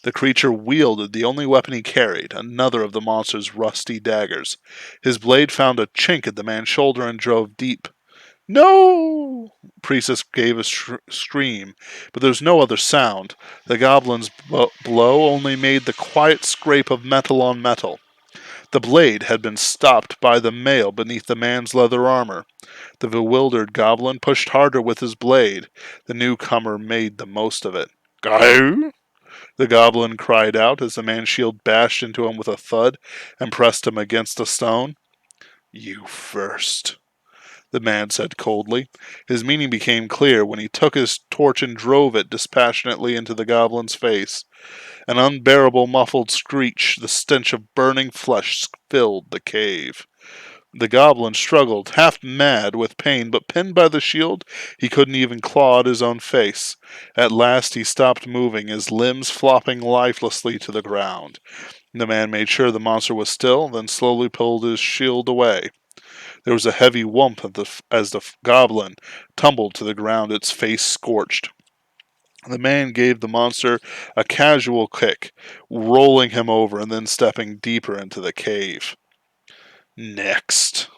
The creature wielded the only weapon he carried, another of the monster's rusty daggers. His blade found a chink at the man's shoulder and drove deep. No! Priestess gave a scream, but there was no other sound. The goblin's blow only made the quiet scrape of metal on metal. The blade had been stopped by the mail beneath the man's leather armor. The bewildered goblin pushed harder with his blade. The newcomer made the most of it. Go! The goblin cried out as the man's shield bashed into him with a thud and pressed him against a stone. You first, the man said coldly. His meaning became clear when he took his torch and drove it dispassionately into the goblin's face. An unbearable muffled screech, the stench of burning flesh, filled the cave. The goblin struggled, half mad with pain, but pinned by the shield, he couldn't even claw at his own face. At last he stopped moving, his limbs flopping lifelessly to the ground. The man made sure the monster was still, then slowly pulled his shield away. There was a heavy whump as the goblin tumbled to the ground, its face scorched. The man gave the monster a casual kick, rolling him over and then stepping deeper into the cave. Next.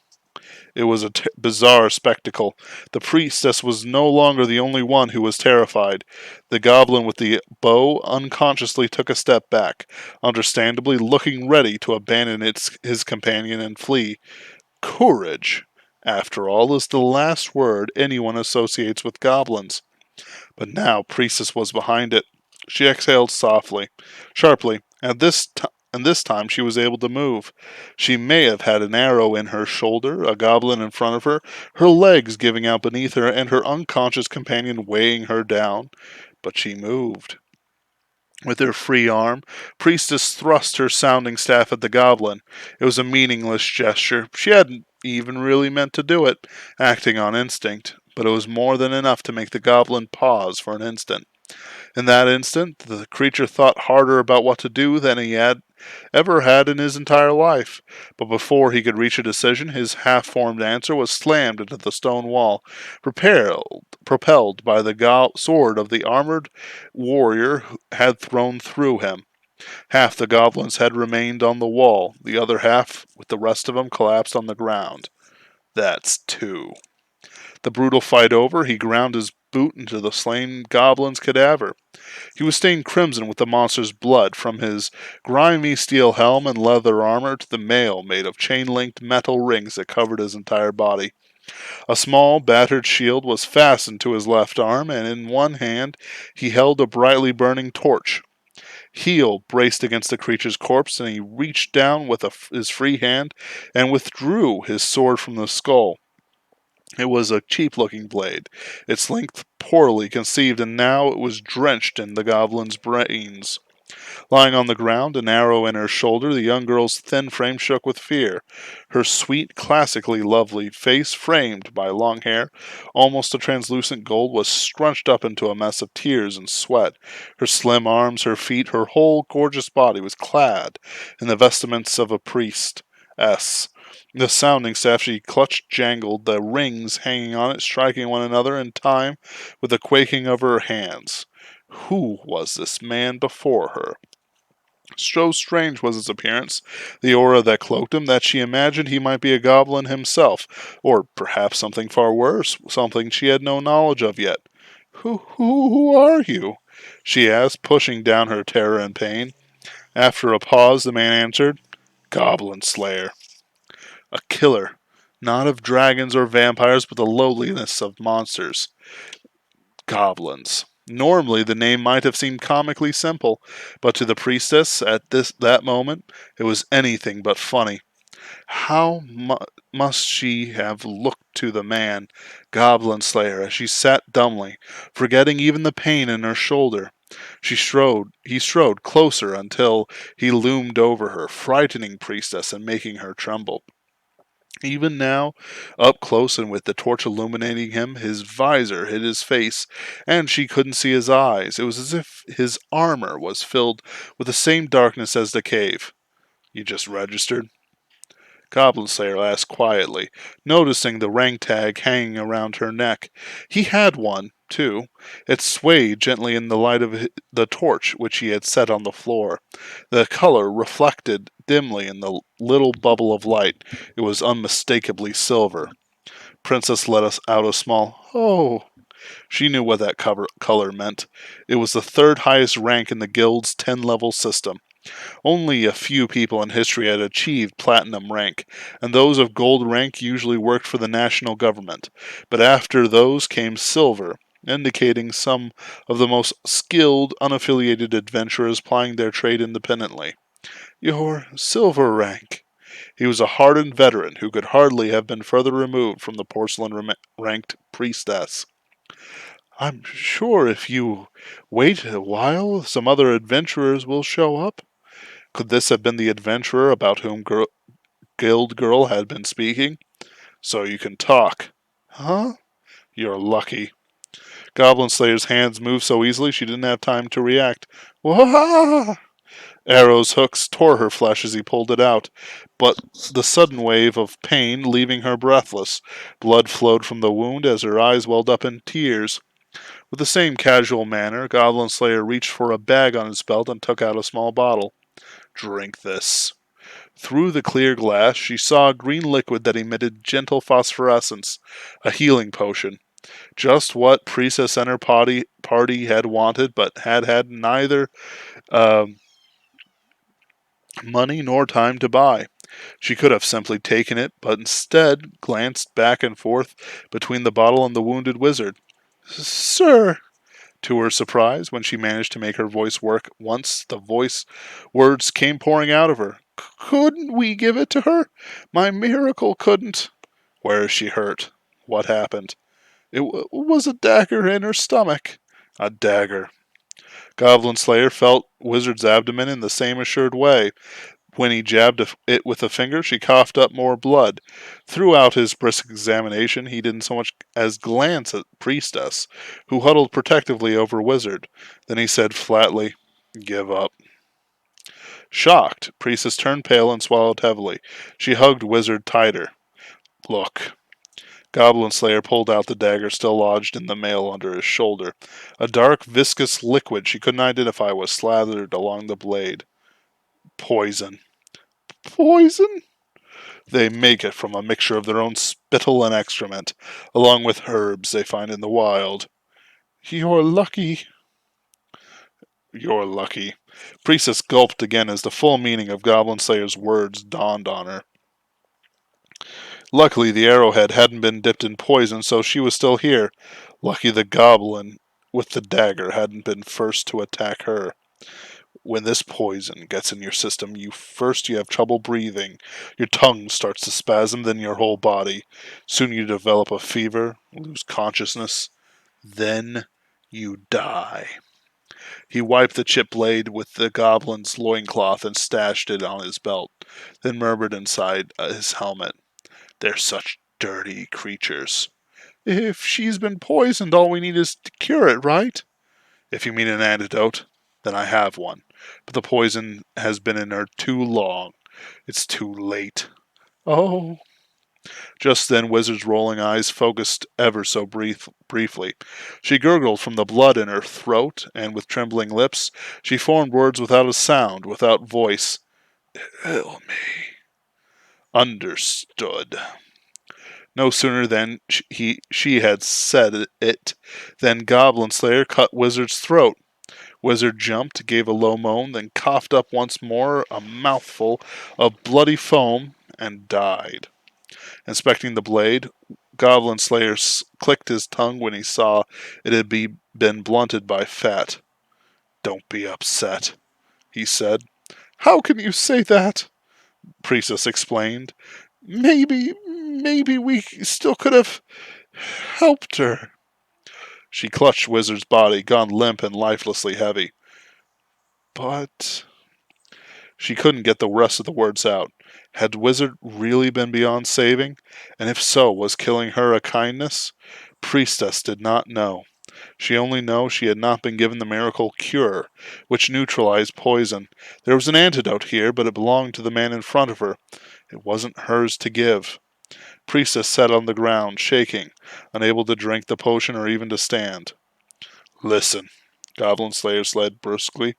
It was a bizarre spectacle. The priestess was no longer the only one who was terrified. The goblin with the bow unconsciously took a step back, understandably looking ready to abandon his companion and flee. Courage, after all, is the last word anyone associates with goblins. But now Priestess was behind it. She exhaled sharply, and this time she was able to move. She may have had an arrow in her shoulder, a goblin in front of her legs giving out beneath her, and her unconscious companion weighing her down. But she moved. With her free arm, Priestess thrust her sounding staff at the goblin. It was a meaningless gesture. She hadn't even really meant to do it, acting on instinct, but it was more than enough to make the goblin pause for an instant. In that instant, the creature thought harder about what to do than he had ever had in his entire life. But before he could reach a decision, his half-formed answer was slammed into the stone wall, propelled by the sword of the armored warrior who had thrown through him. Half the goblins had remained on the wall, the other half, with the rest of them, collapsed on the ground. That's two. The brutal fight over, he ground his boot into the slain goblin's cadaver. He was stained crimson with the monster's blood, from his grimy steel helm and leather armor to the mail made of chain-linked metal rings that covered his entire body. A small, battered shield was fastened to his left arm, and in one hand he held a brightly burning torch. Heel braced against the creature's corpse, and he reached down with his free hand and withdrew his sword from the skull. It was a cheap-looking blade, its length poorly conceived, and now it was drenched in the goblin's brains. Lying on the ground, an arrow in her shoulder, the young girl's thin frame shook with fear. Her sweet, classically lovely face, framed by long hair, almost a translucent gold, was scrunched up into a mess of tears and sweat. Her slim arms, her feet, her whole gorgeous body was clad in the vestments of a priestess. The sounding staff she clutched jangled, the rings hanging on it striking one another in time with the quaking of her hands. Who was this man before her? So strange was his appearance, the aura that cloaked him, that she imagined he might be a goblin himself, or perhaps something far worse, something she had no knowledge of yet. Who are you? She asked, pushing down her terror and pain. After a pause, the man answered, Goblin Slayer. A killer, not of dragons or vampires, but the lowliness of monsters. Goblins. Normally, the name might have seemed comically simple, but to the priestess, at that moment, it was anything but funny. How must she have looked to the man, Goblin Slayer, as she sat dumbly, forgetting even the pain in her shoulder? He strode closer until he loomed over her, frightening priestess and making her tremble. Even now, up close and with the torch illuminating him, his visor hid his face, and she couldn't see his eyes. It was as if his armor was filled with the same darkness as the cave. You just registered? Goblin Slayer asked quietly, noticing the rank tag hanging around her neck. He had one, too. It swayed gently in the light of the torch which he had set on the floor. The color reflected dimly in the little bubble of light. It was unmistakably silver. Princess let us out a small "Oh." She knew what that color meant. It was the third highest rank in the guild's 10-level system. Only a few people in history had achieved platinum rank, and those of gold rank usually worked for the national government. But after those came silver, indicating some of the most skilled, unaffiliated adventurers plying their trade independently. Your silver rank. He was a hardened veteran who could hardly have been further removed from the porcelain-ranked priestess. I'm sure if you wait a while, some other adventurers will show up. Could this have been the adventurer about whom Guild Girl had been speaking? So you can talk. Huh? You're lucky. Goblin Slayer's hands moved so easily she didn't have time to react. Wah! Arrow's hooks tore her flesh as he pulled it out, but the sudden wave of pain leaving her breathless. Blood flowed from the wound as her eyes welled up in tears. With the same casual manner, Goblin Slayer reached for a bag on his belt and took out a small bottle. Drink this. Through the clear glass, she saw a green liquid that emitted gentle phosphorescence, a healing potion. Just what Priestess and her party had wanted, but had neither uh, money nor time to buy. She could have simply taken it, but instead glanced back and forth between the bottle and the wounded wizard. Sir, to her surprise, when she managed to make her voice work once, words came pouring out of her. Couldn't we give it to her? My miracle couldn't. Where is she hurt? What happened? It was a dagger in her stomach. A dagger. Goblin Slayer felt Wizard's abdomen in the same assured way. When he jabbed it with a finger, she coughed up more blood. Throughout his brisk examination, he didn't so much as glance at Priestess, who huddled protectively over Wizard. Then he said flatly, Give up. Shocked, Priestess turned pale and swallowed heavily. She hugged Wizard tighter. Look. Goblin Slayer pulled out the dagger still lodged in the mail under his shoulder. A dark, viscous liquid she couldn't identify was slathered along the blade. Poison. Poison? They make it from a mixture of their own spittle and excrement, along with herbs they find in the wild. You're lucky. You're lucky. Priestess gulped again as the full meaning of Goblin Slayer's words dawned on her. Luckily, the arrowhead hadn't been dipped in poison, so she was still here. Lucky the goblin with the dagger hadn't been first to attack her. When this poison gets in your system, you have trouble breathing. Your tongue starts to spasm, then your whole body. Soon you develop a fever, lose consciousness. Then you die. He wiped the chipped blade with the goblin's loincloth and stashed it on his belt, then murmured inside his helmet. They're such dirty creatures. If she's been poisoned, all we need is to cure it, right? If you mean an antidote, then I have one. But the poison has been in her too long. It's too late. Oh. Just then, Wizard's rolling eyes focused ever so briefly. She gurgled from the blood in her throat, and with trembling lips, she formed words without a sound, without voice. Heal me. Understood. No sooner than she had said it than Goblin Slayer cut Wizard's throat. Wizard jumped, gave a low moan, then coughed up once more a mouthful of bloody foam, and died. Inspecting the blade, Goblin Slayer clicked his tongue when he saw it had been blunted by fat. Don't be upset, he said. How can you say that? Priestess explained. Maybe we still could have helped her. She clutched Wizard's body, gone limp and lifelessly heavy. But she couldn't get the rest of the words out. Had Wizard really been beyond saving? And if so, was killing her a kindness? Priestess did not know. She only knew she had not been given the miracle cure, which neutralized poison. There was an antidote here, but it belonged to the man in front of her. It wasn't hers to give. Priestess sat on the ground, shaking, unable to drink the potion or even to stand. Listen, Goblin Slayer said brusquely.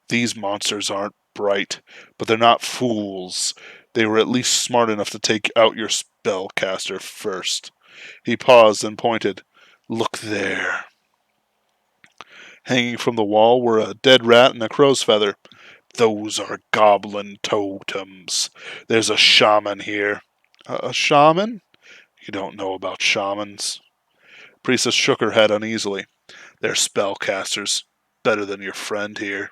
These monsters aren't bright, but they're not fools. They were at least smart enough to take out your spellcaster first. He paused and pointed. Look there. Hanging from the wall were a dead rat and a crow's feather. Those are goblin totems. There's a shaman here. A shaman? You don't know about shamans. Priestess shook her head uneasily. They're spellcasters. Better than your friend here.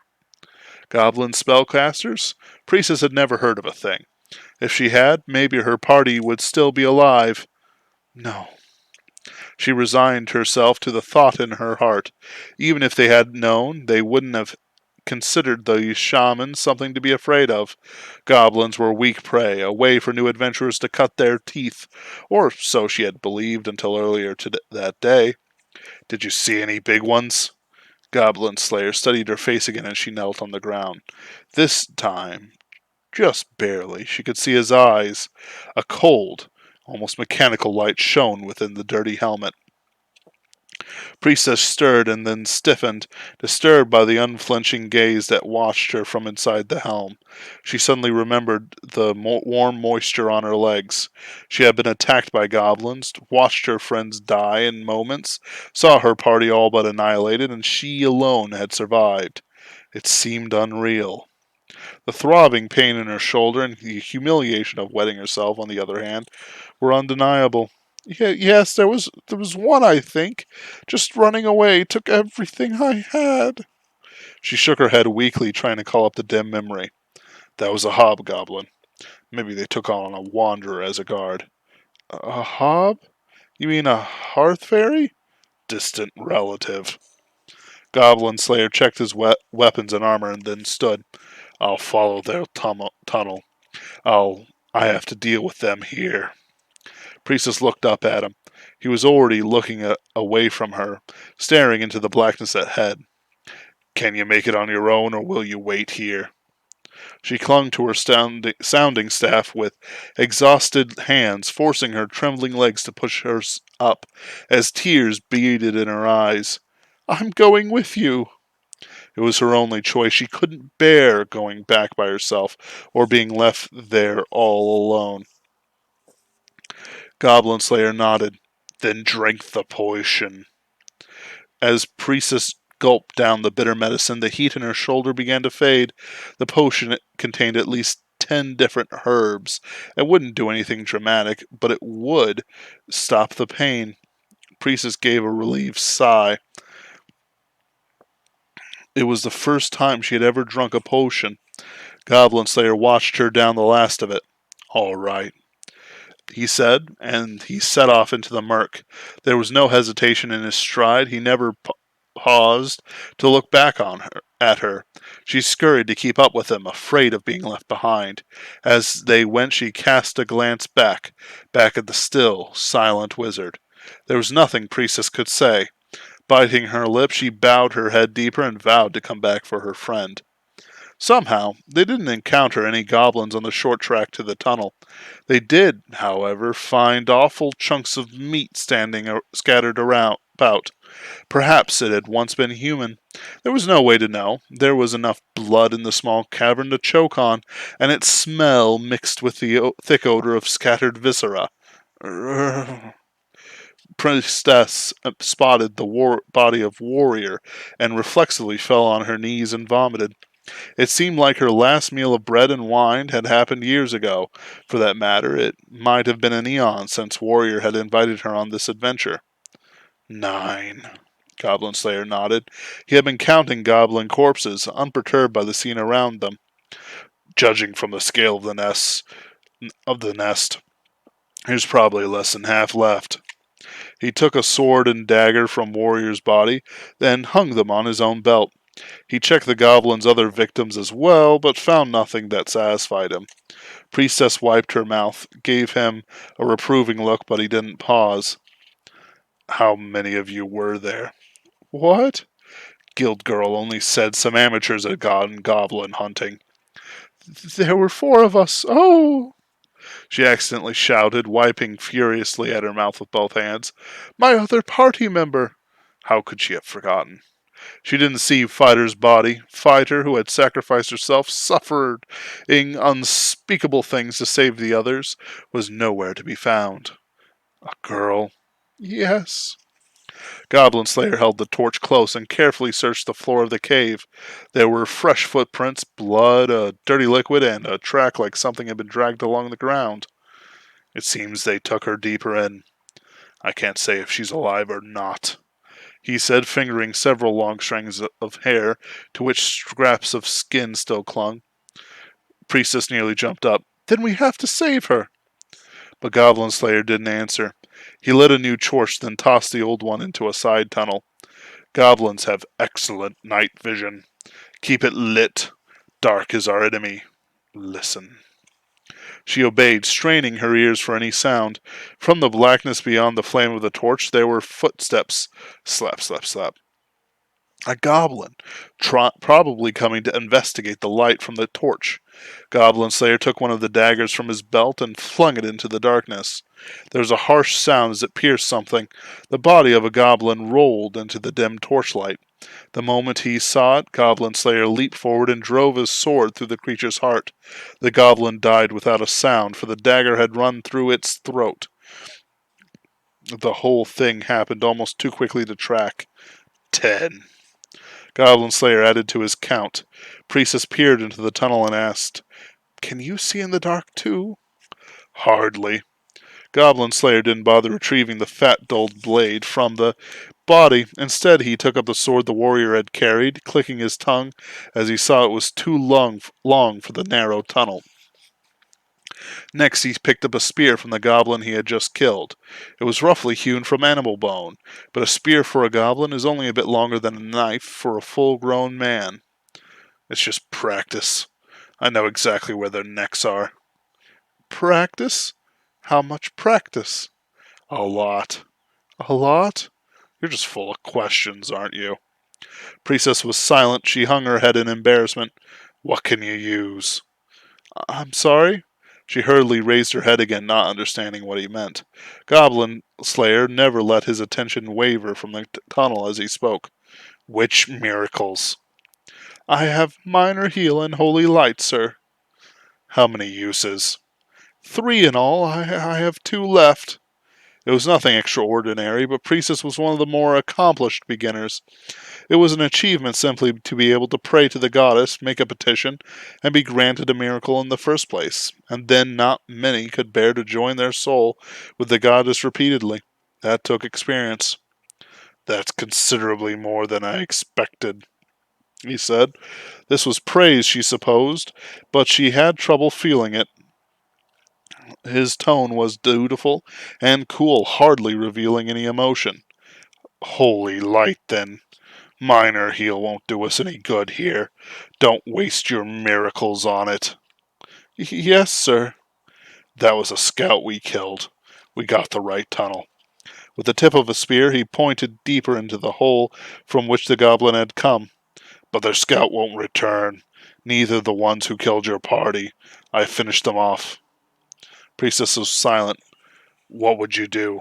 Goblin spellcasters? Priestess had never heard of a thing. If she had, maybe her party would still be alive. No. She resigned herself to the thought in her heart. Even if they had known, they wouldn't have considered these shamans something to be afraid of. Goblins were weak prey, a way for new adventurers to cut their teeth. Or so she had believed until earlier that day. Did you see any big ones? Goblin Slayer studied her face again as she knelt on the ground. This time, just barely, she could see his eyes. A cold, almost mechanical light shone within the dirty helmet. Priestess stirred and then stiffened, disturbed by the unflinching gaze that watched her from inside the helm. She suddenly remembered the warm moisture on her legs. She had been attacked by goblins, watched her friends die in moments, saw her party all but annihilated, and she alone had survived. It seemed unreal. The throbbing pain in her shoulder and the humiliation of wetting herself, on the other hand, were undeniable. Yes, there was one, I think. Just running away took everything I had. She shook her head weakly, trying to call up the dim memory. That was a hobgoblin. Maybe they took on a wanderer as a guard. A hob? You mean a hearth fairy? Distant relative. Goblin Slayer checked his weapons and armor and then stood. I'll follow their tunnel. I have to deal with them here. Priestess looked up at him. He was already looking away from her, staring into the blackness ahead. Can you make it on your own, or will you wait here? She clung to her sounding staff with exhausted hands, forcing her trembling legs to push her up as tears beaded in her eyes. "I'm going with you." It was her only choice. She couldn't bear going back by herself or being left there all alone. Goblin Slayer nodded. "Then drink the potion." As Priestess gulped down the bitter medicine, the heat in her shoulder began to fade. The potion contained at least 10 different herbs. It wouldn't do anything dramatic, but it would stop the pain. Priestess gave a relieved sigh. It was the first time she had ever drunk a potion. Goblin Slayer watched her down the last of it. "All right," he said, and he set off into the murk. There was no hesitation in his stride. He never paused to look back at her. She scurried to keep up with him, afraid of being left behind. As they went, she cast a glance back at the still, silent wizard. There was nothing Priestess could say. Biting her lip, she bowed her head deeper and vowed to come back for her friend. Somehow, they didn't encounter any goblins on the short track to the tunnel. They did, however, find awful chunks of meat scattered about. Perhaps it had once been human. There was no way to know. There was enough blood in the small cavern to choke on, and its smell mixed with the thick odor of scattered viscera. Priestess spotted the body of Warrior and reflexively fell on her knees and vomited. It seemed like her last meal of bread and wine had happened years ago. For that matter, it might have been an eon since Warrior had invited her on this adventure. 9. Goblin Slayer nodded. He had been counting goblin corpses, unperturbed by the scene around them. Judging from the scale of the nest, there's probably less than half left. He took a sword and dagger from Warrior's body, then hung them on his own belt. He checked the goblin's other victims as well, but found nothing that satisfied him. Priestess wiped her mouth, gave him a reproving look, but he didn't pause. "How many of you were there?" "What?" Guild Girl only said some amateurs had gone goblin hunting. "There were 4 of us. Oh!" She accidentally shouted, wiping furiously at her mouth with both hands. "My other party member!" How could she have forgotten? She didn't see Fighter's body. Fighter, who had sacrificed herself, suffering unspeakable things to save the others, was nowhere to be found. A girl? Yes. Goblin Slayer held the torch close and carefully searched the floor of the cave. There were fresh footprints, blood, a dirty liquid, and a track like something had been dragged along the ground. It seems they took her deeper in. I can't say if she's alive or not, he said, fingering several long strands of hair to which scraps of skin still clung. Priestess nearly jumped up. "Then we have to save her." But Goblin Slayer didn't answer. He lit a new torch, then tossed the old one into a side tunnel. Goblins have excellent night vision. Keep it lit. Dark is our enemy. Listen. She obeyed, straining her ears for any sound. From the blackness beyond the flame of the torch, there were footsteps. Slap, slap, slap. A goblin, probably coming to investigate the light from the torch. Goblin Slayer took one of the daggers from his belt and flung it into the darkness. There was a harsh sound as it pierced something. The body of a goblin rolled into the dim torchlight. The moment he saw it, Goblin Slayer leaped forward and drove his sword through the creature's heart. The goblin died without a sound, for the dagger had run through its throat. The whole thing happened almost too quickly to track. 10. Goblin Slayer added to his count. Priestess peered into the tunnel and asked, "Can you see in the dark too?" "Hardly." Goblin Slayer didn't bother retrieving the fat, dulled blade from the body. Instead, he took up the sword the warrior had carried, clicking his tongue as he saw it was too long for the narrow tunnel. Next, he picked up a spear from the goblin he had just killed. It was roughly hewn from animal bone, but a spear for a goblin is only a bit longer than a knife for a full-grown man. It's just practice. I know exactly where their necks are. Practice? How much practice? A lot. A lot? You're just full of questions, aren't you? Priestess was silent. She hung her head in embarrassment. What can you use? I'm sorry? She hurriedly raised her head again, not understanding what he meant. Goblin Slayer never let his attention waver from the tunnel as he spoke. Which miracles? I have minor heal and holy light, sir. How many uses? 3 in all. I have 2 left. It was nothing extraordinary, but Priestess was one of the more accomplished beginners. It was an achievement simply to be able to pray to the goddess, make a petition, and be granted a miracle in the first place. And then not many could bear to join their soul with the goddess repeatedly. That took experience. That's considerably more than I expected, he said. This was praise, she supposed, but she had trouble feeling it. His tone was dutiful and cool, hardly revealing any emotion. Holy light, then. Minor heal won't do us any good here. Don't waste your miracles on it. Yes, sir. That was a scout we killed. We got the right tunnel. With the tip of a spear, he pointed deeper into the hole from which the goblin had come. But their scout won't return. Neither the ones who killed your party. I finished them off. Priestess was silent. What would you do?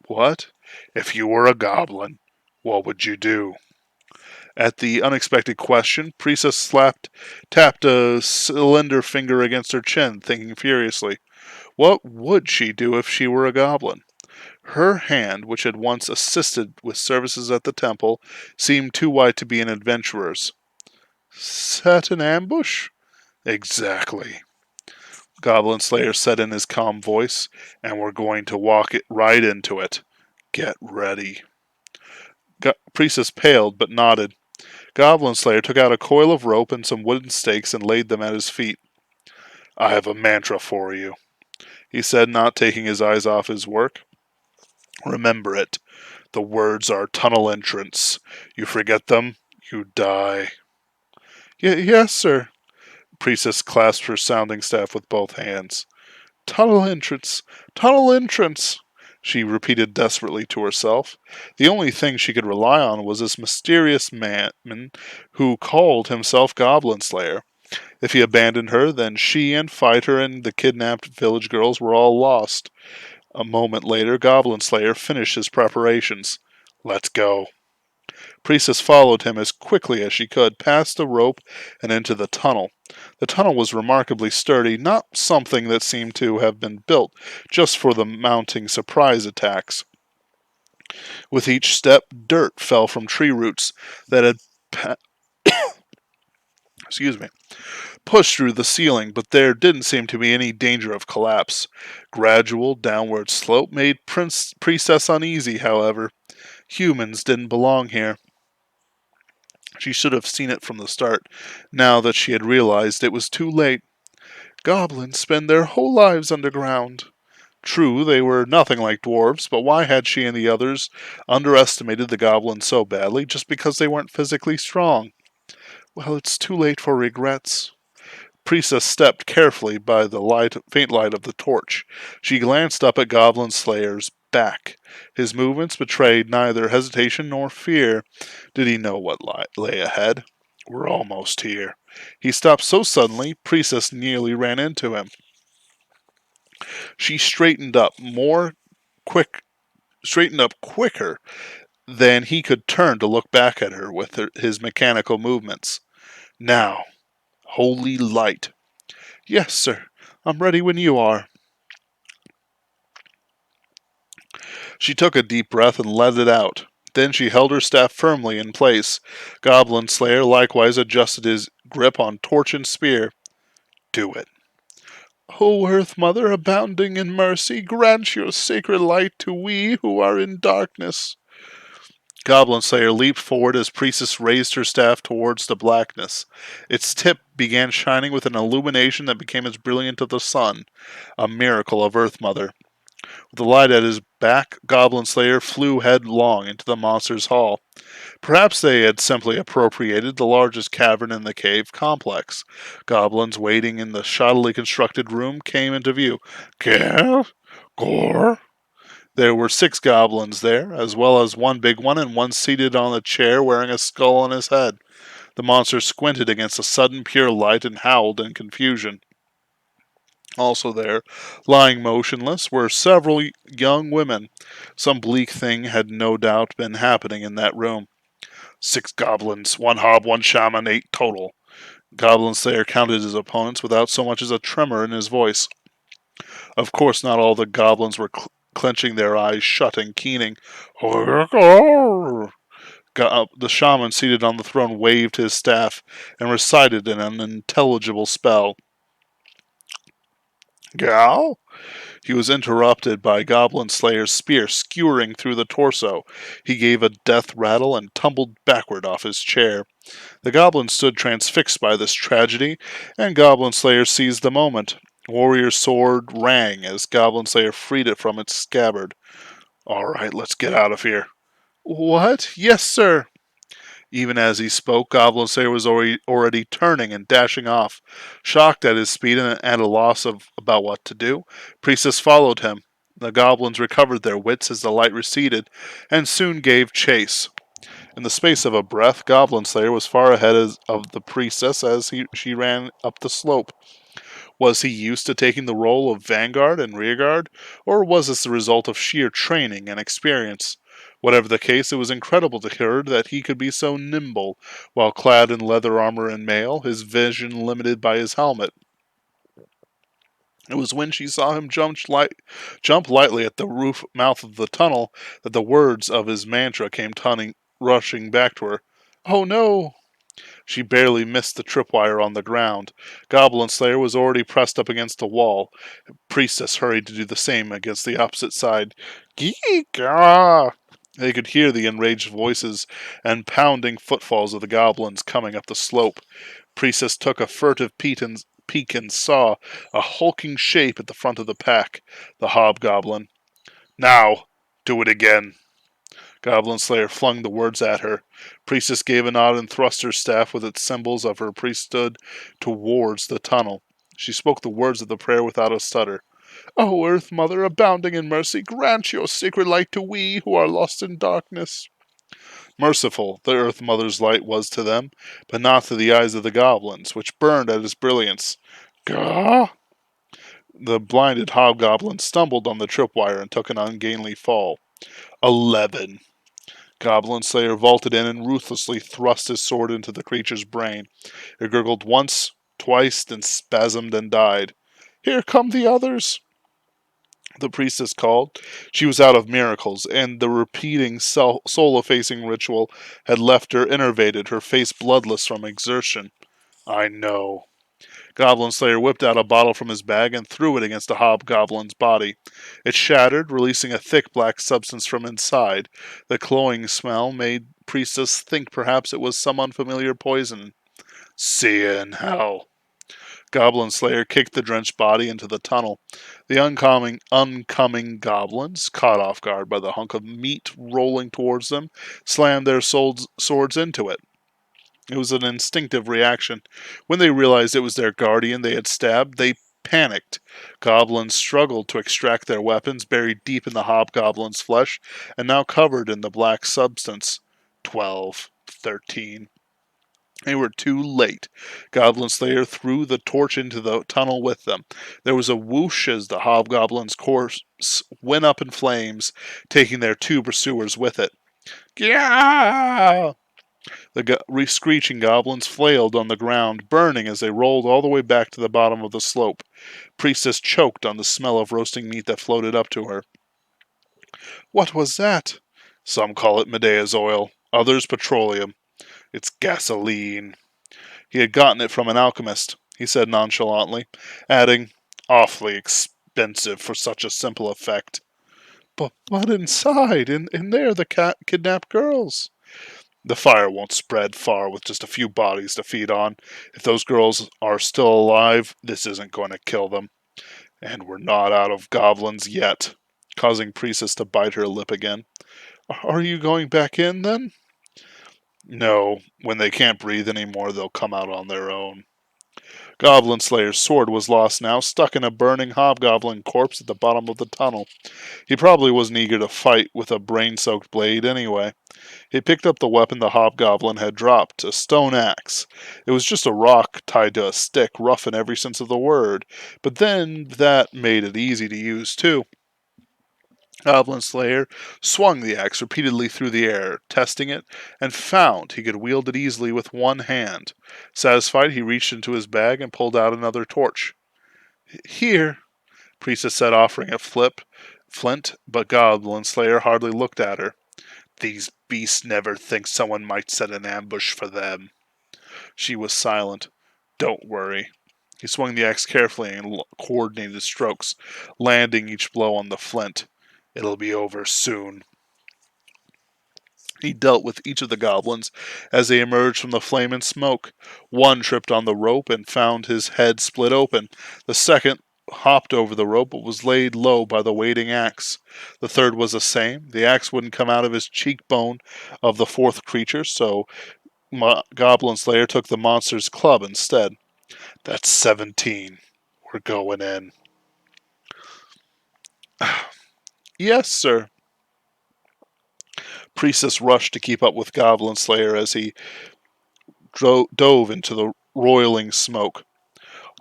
What? If you were a goblin, what would you do? At the unexpected question, Priestess tapped a slender finger against her chin, thinking furiously. What would she do if she were a goblin? Her hand, which had once assisted with services at the temple, seemed too wide to be an adventurer's. Set an ambush? Exactly. Goblin Slayer said in his calm voice, and we're going to walk it right into it. Get ready. Priestess paled, but nodded. Goblin Slayer took out a coil of rope and some wooden stakes and laid them at his feet. I have a mantra for you, he said, not taking his eyes off his work. Remember it. The words are tunnel entrance. You forget them, you die. Yes, sir. Priestess clasped her sounding staff with both hands. Tunnel entrance! Tunnel entrance! She repeated desperately to herself. The only thing she could rely on was this mysterious man who called himself Goblin Slayer. If he abandoned her, then she and Fighter and the kidnapped village girls were all lost. A moment later, Goblin Slayer finished his preparations. Let's go. Priestess followed him as quickly as she could, past the rope and into the tunnel. The tunnel was remarkably sturdy, not something that seemed to have been built just for the mounting surprise attacks. With each step, dirt fell from tree roots that had excuse me, pushed through the ceiling, but there didn't seem to be any danger of collapse. Gradual downward slope made Priestess uneasy, however. Humans didn't belong here. She should have seen it from the start, now that she had realized it was too late. Goblins spend their whole lives underground. True, they were nothing like dwarves, but why had she and the others underestimated the goblins so badly just because they weren't physically strong? Well, it's too late for regrets. Priestess stepped carefully by the faint light of the torch. She glanced up at Goblin Slayer's back. His movements betrayed neither hesitation nor fear. Did he know what lay ahead? We're almost here. He stopped so suddenly, Priestess nearly ran into him. She straightened up quicker than he could turn to look back at her with his mechanical movements. Now, holy light. Yes, sir. I'm ready when you are. She took a deep breath and let it out. Then she held her staff firmly in place. Goblin Slayer likewise adjusted his grip on torch and spear. Do it. O Earth Mother, abounding in mercy, grant your sacred light to we who are in darkness. Goblin Slayer leaped forward as Priestess raised her staff towards the blackness. Its tip began shining with an illumination that became as brilliant as the sun, a miracle of Earth Mother. With the light at his back, Goblin Slayer flew headlong into the monster's hall. Perhaps they had simply appropriated the largest cavern in the cave complex. Goblins waiting in the shoddily constructed room came into view. Gav? Gore? There were 6 goblins there, as well as one big one and one seated on a chair wearing a skull on his head. The monster squinted against the sudden pure light and howled in confusion. Also there, lying motionless, were several young women. Some bleak thing had no doubt been happening in that room. 6 goblins, 1 hob, 1 shaman, 8 total. Goblin Slayer counted his opponents without so much as a tremor in his voice. Of course, not all the goblins were clenching their eyes shut and keening. The shaman seated on the throne waved his staff and recited an unintelligible spell. Gal? He was interrupted by Goblin Slayer's spear skewering through the torso. He gave a death rattle and tumbled backward off his chair. The goblin stood transfixed by this tragedy, and Goblin Slayer seized the moment. Warrior's sword rang as Goblin Slayer freed it from its scabbard. All right, let's get out of here. What? Yes, sir. Even as he spoke, Goblin Slayer was already turning and dashing off. Shocked at his speed and at a loss of about what to do, Priestess followed him. The goblins recovered their wits as the light receded, and soon gave chase. In the space of a breath, Goblin Slayer was far ahead of the priestess as she ran up the slope. Was he used to taking the role of vanguard and rearguard, or was this the result of sheer training and experience? Whatever the case, it was incredible to her that he could be so nimble, while clad in leather armor and mail, his vision limited by his helmet. It was when she saw him jump lightly at the mouth of the tunnel that the words of his mantra came rushing back to her. Oh no! She barely missed the tripwire on the ground. Goblin Slayer was already pressed up against the wall. Priestess hurried to do the same against the opposite side. Geek-ah! They could hear the enraged voices and pounding footfalls of the goblins coming up the slope. Priestess took a furtive peek and saw a hulking shape at the front of the pack, the hobgoblin. Now, do it again. Goblin Slayer flung the words at her. Priestess gave a nod and thrust her staff with its symbols of her priesthood towards the tunnel. She spoke the words of the prayer without a stutter. O Earth Mother, abounding in mercy, grant your sacred light to we who are lost in darkness. Merciful, the Earth Mother's light was to them, but not to the eyes of the goblins, which burned at its brilliance. Gah! The blinded hobgoblin stumbled on the tripwire and took an ungainly fall. 11. Goblin Slayer vaulted in and ruthlessly thrust his sword into the creature's brain. It gurgled once, twice, then spasmed and died. Here come the others, the priestess called. She was out of miracles, and the repeating soul-effacing ritual had left her enervated, her face bloodless from exertion. I know. Goblin Slayer whipped out a bottle from his bag and threw it against the hobgoblin's body. It shattered, releasing a thick black substance from inside. The cloying smell made Priestess think perhaps it was some unfamiliar poison. See you in hell. Goblin Slayer kicked the drenched body into the tunnel. The oncoming goblins, caught off guard by the hunk of meat rolling towards them, slammed their swords into it. It was an instinctive reaction. When they realized it was their guardian they had stabbed, they panicked. Goblins struggled to extract their weapons, buried deep in the hobgoblin's flesh, and now covered in the black substance. 12, 13. They were too late. Goblin Slayer threw the torch into the tunnel with them. There was a whoosh as the hobgoblin's corpse went up in flames, taking their 2 pursuers with it. Gah! The screeching goblins flailed on the ground, burning as they rolled all the way back to the bottom of the slope. Priestess choked on the smell of roasting meat that floated up to her. What was that? Some call it Medea's oil, others petroleum. It's gasoline. He had gotten it from an alchemist, he said nonchalantly, adding, awfully expensive for such a simple effect. But inside, in there, the kidnapped girls. The fire won't spread far with just a few bodies to feed on. If those girls are still alive, this isn't going to kill them. And we're not out of goblins yet, causing Priestess to bite her lip again. Are you going back in, then? No, when they can't breathe anymore, they'll come out on their own. Goblin Slayer's sword was lost now, stuck in a burning hobgoblin corpse at the bottom of the tunnel. He probably wasn't eager to fight with a brain-soaked blade anyway. He picked up the weapon the hobgoblin had dropped, a stone axe. It was just a rock tied to a stick, rough in every sense of the word, but then that made it easy to use too. Goblin Slayer swung the axe repeatedly through the air, testing it, and found he could wield it easily with one hand. Satisfied, he reached into his bag and pulled out another torch. Here, Priestess said, offering a flint, but Goblin Slayer hardly looked at her. These beasts never think someone might set an ambush for them. She was silent. Don't worry. He swung the axe carefully in coordinated strokes, landing each blow on the flint. It'll be over soon. He dealt with each of the goblins as they emerged from the flame and smoke. One tripped on the rope and found his head split open. The second hopped over the rope but was laid low by the waiting axe. The third was the same. The axe wouldn't come out of his cheekbone of the fourth creature, so Goblin Slayer took the monster's club instead. That's 17. We're going in. Yes, sir. Priestess rushed to keep up with Goblin Slayer as he dove into the roiling smoke.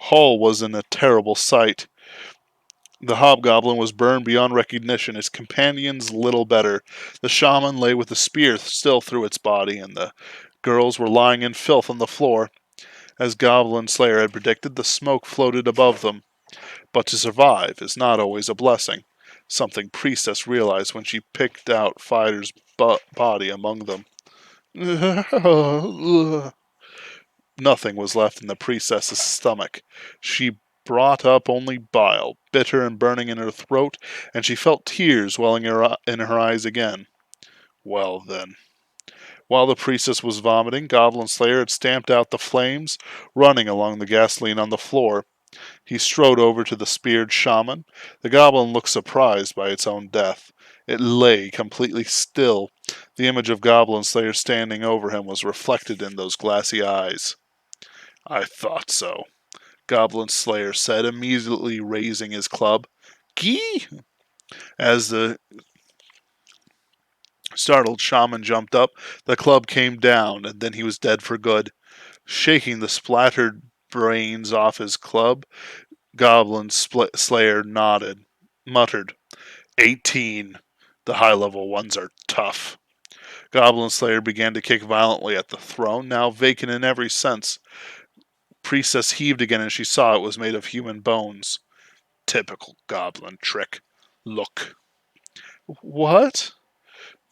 Hall was in a terrible sight. The hobgoblin was burned beyond recognition, his companions little better. The shaman lay with the spear still through its body, and the girls were lying in filth on the floor. As Goblin Slayer had predicted, the smoke floated above them. But to survive is not always a blessing, something Priestess realized when she picked out Fighter's body among them. Nothing was left in the priestess's stomach. She brought up only bile, bitter and burning in her throat, and she felt tears welling in her eyes again. Well, then. While the priestess was vomiting, Goblin Slayer had stamped out the flames, running along the gasoline on the floor. He strode over to the speared shaman. The goblin looked surprised by its own death. It lay completely still. The image of Goblin Slayer standing over him was reflected in those glassy eyes. I thought so, Goblin Slayer said, immediately raising his club. Gee! As the startled shaman jumped up, the club came down, and then he was dead for good. Shaking the splattered brains off his club, Goblin Slayer muttered, 18. The high-level ones are tough. Goblin Slayer began to kick violently at the throne, now vacant in every sense. Priestess heaved again and she saw it was made of human bones. Typical goblin trick. Look. What?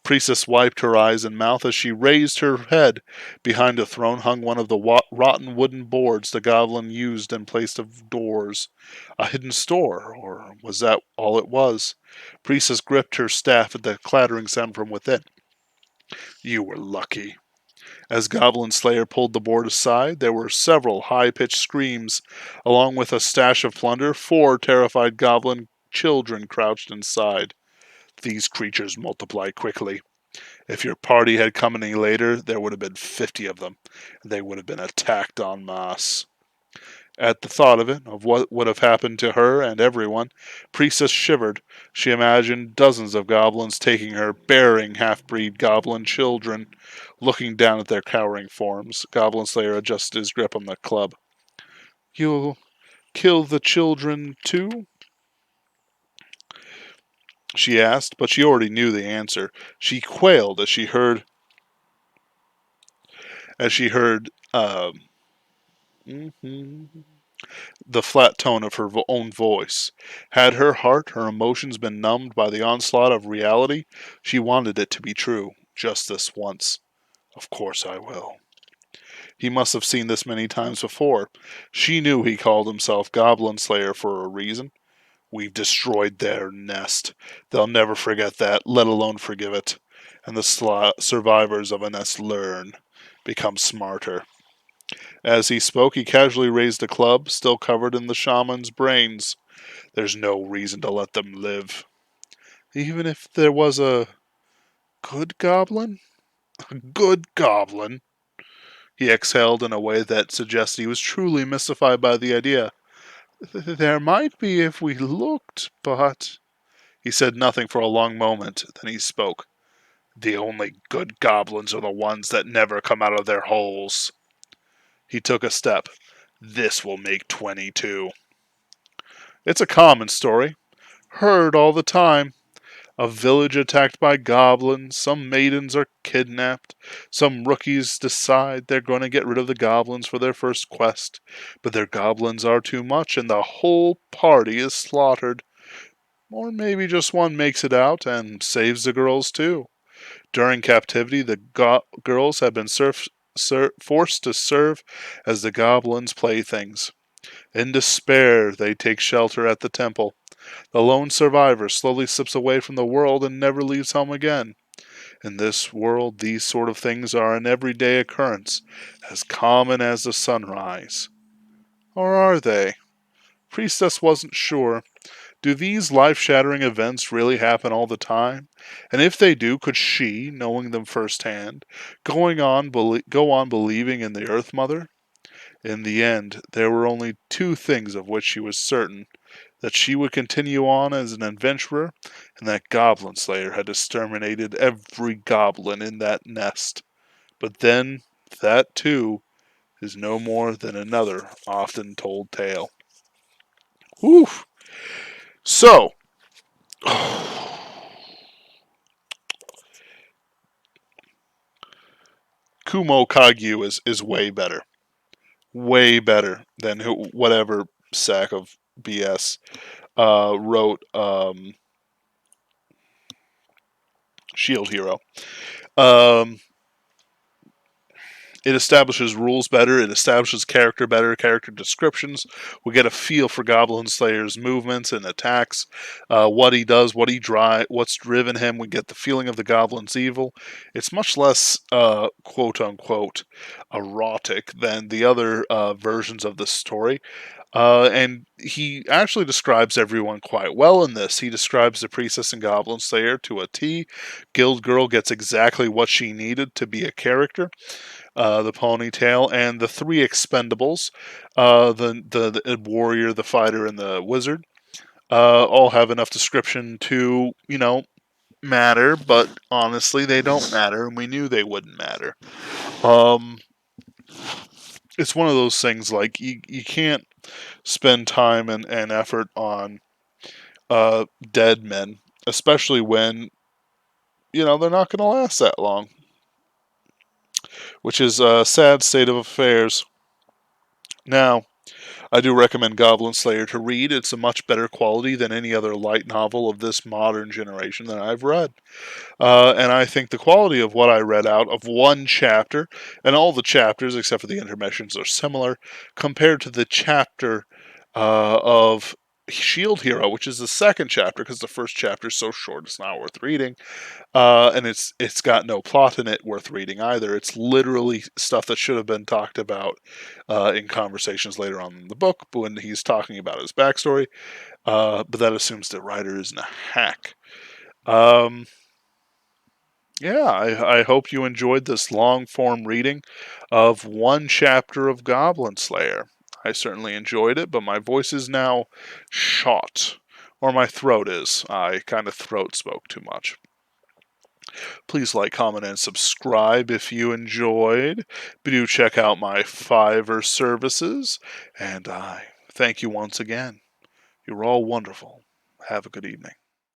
Priestess wiped her eyes and mouth as she raised her head. Behind the throne hung one of the rotten wooden boards the goblin used in place of doors. A hidden store, or was that all it was? Priestess gripped her staff at the clattering sound from within. You were lucky. As Goblin Slayer pulled the board aside, there were several high-pitched screams. Along with a stash of plunder, 4 terrified goblin children crouched inside. These creatures multiply quickly. If your party had come any later, there would have been 50 of them, and they would have been attacked en masse. At the thought of it, of what would have happened to her and everyone, Priestess shivered. She imagined dozens of goblins taking her, bearing half-breed goblin children. Looking down at their cowering forms, Goblin Slayer adjusted his grip on the club. You'll kill the children too? She asked, but she already knew the answer. She quailed as she heard the flat tone of her own voice. Had her heart, her emotions been numbed by the onslaught of reality? She wanted it to be true, just this once. Of course I will. He must have seen this many times before. She knew he called himself Goblin Slayer for a reason. We've destroyed their nest. They'll never forget that, let alone forgive it. And the survivors of a nest learn, become smarter. As he spoke, he casually raised a club, still covered in the shaman's brains. There's no reason to let them live. Even if there was a good goblin? A good goblin? He exhaled in a way that suggested he was truly mystified by the idea. There might be if we looked, but... He said nothing for a long moment, then he spoke. The only good goblins are the ones that never come out of their holes. He took a step. This will make 22. It's a common story, heard all the time. A village attacked by goblins, some maidens are kidnapped, some rookies decide they're going to get rid of the goblins for their first quest, but their goblins are too much and the whole party is slaughtered. Or maybe just one makes it out and saves the girls too. During captivity, the girls have been forced to serve as the goblins' playthings. In despair, they take shelter at the temple. The lone survivor slowly slips away from the world and never leaves home again. In this world, these sort of things are an everyday occurrence, as common as the sunrise. Or are they? Priestess wasn't sure. Do these life-shattering events really happen all the time? And if they do, could she, knowing them firsthand, go on believing in the Earth Mother? In the end, there were only two things of which she was certain: that she would continue on as an adventurer, and that Goblin Slayer had exterminated every goblin in that nest. But then, that too is no more than another often told tale. Whew! So, Kumo Kagyu is way better. Way better than whatever sack of BS wrote Shield Hero. Um, It establishes rules better. It establishes character better, character descriptions. We get a feel for Goblin Slayer's movements and attacks, what he does, what's driven him. We get the feeling of the Goblin's evil. It's much less quote unquote erotic than the other versions of the story. And he actually describes everyone quite well in this. He describes the Priestess and Goblin Slayer to a T. Guild Girl gets exactly what she needed to be a character. The ponytail, and the three expendables, the warrior, the fighter, and the wizard, all have enough description to, matter, but honestly, they don't matter, and we knew they wouldn't matter. Um, it's one of those things like you can't spend time and effort on dead men, especially when, they're not going to last that long, which is a sad state of affairs. Now, I do recommend Goblin Slayer to read. It's a much better quality than any other light novel of this modern generation that I've read. And I think the quality of what I read out of one chapter, and all the chapters except for the intermissions are similar, compared to the chapter of Shield Hero, which is the second chapter, because the first chapter is so short it's not worth reading. And it's got no plot in it worth reading either. It's literally stuff that should have been talked about in conversations later on in the book when he's talking about his backstory. But that assumes the writer isn't a hack. Um, yeah, I hope you enjoyed this long form reading of one chapter of Goblin Slayer. I certainly enjoyed it, but my voice is now shot. Or my throat is. I kind of throat spoke too much. Please like, comment, and subscribe if you enjoyed. Do check out my Fiverr services. And I thank you once again. You're all wonderful. Have a good evening.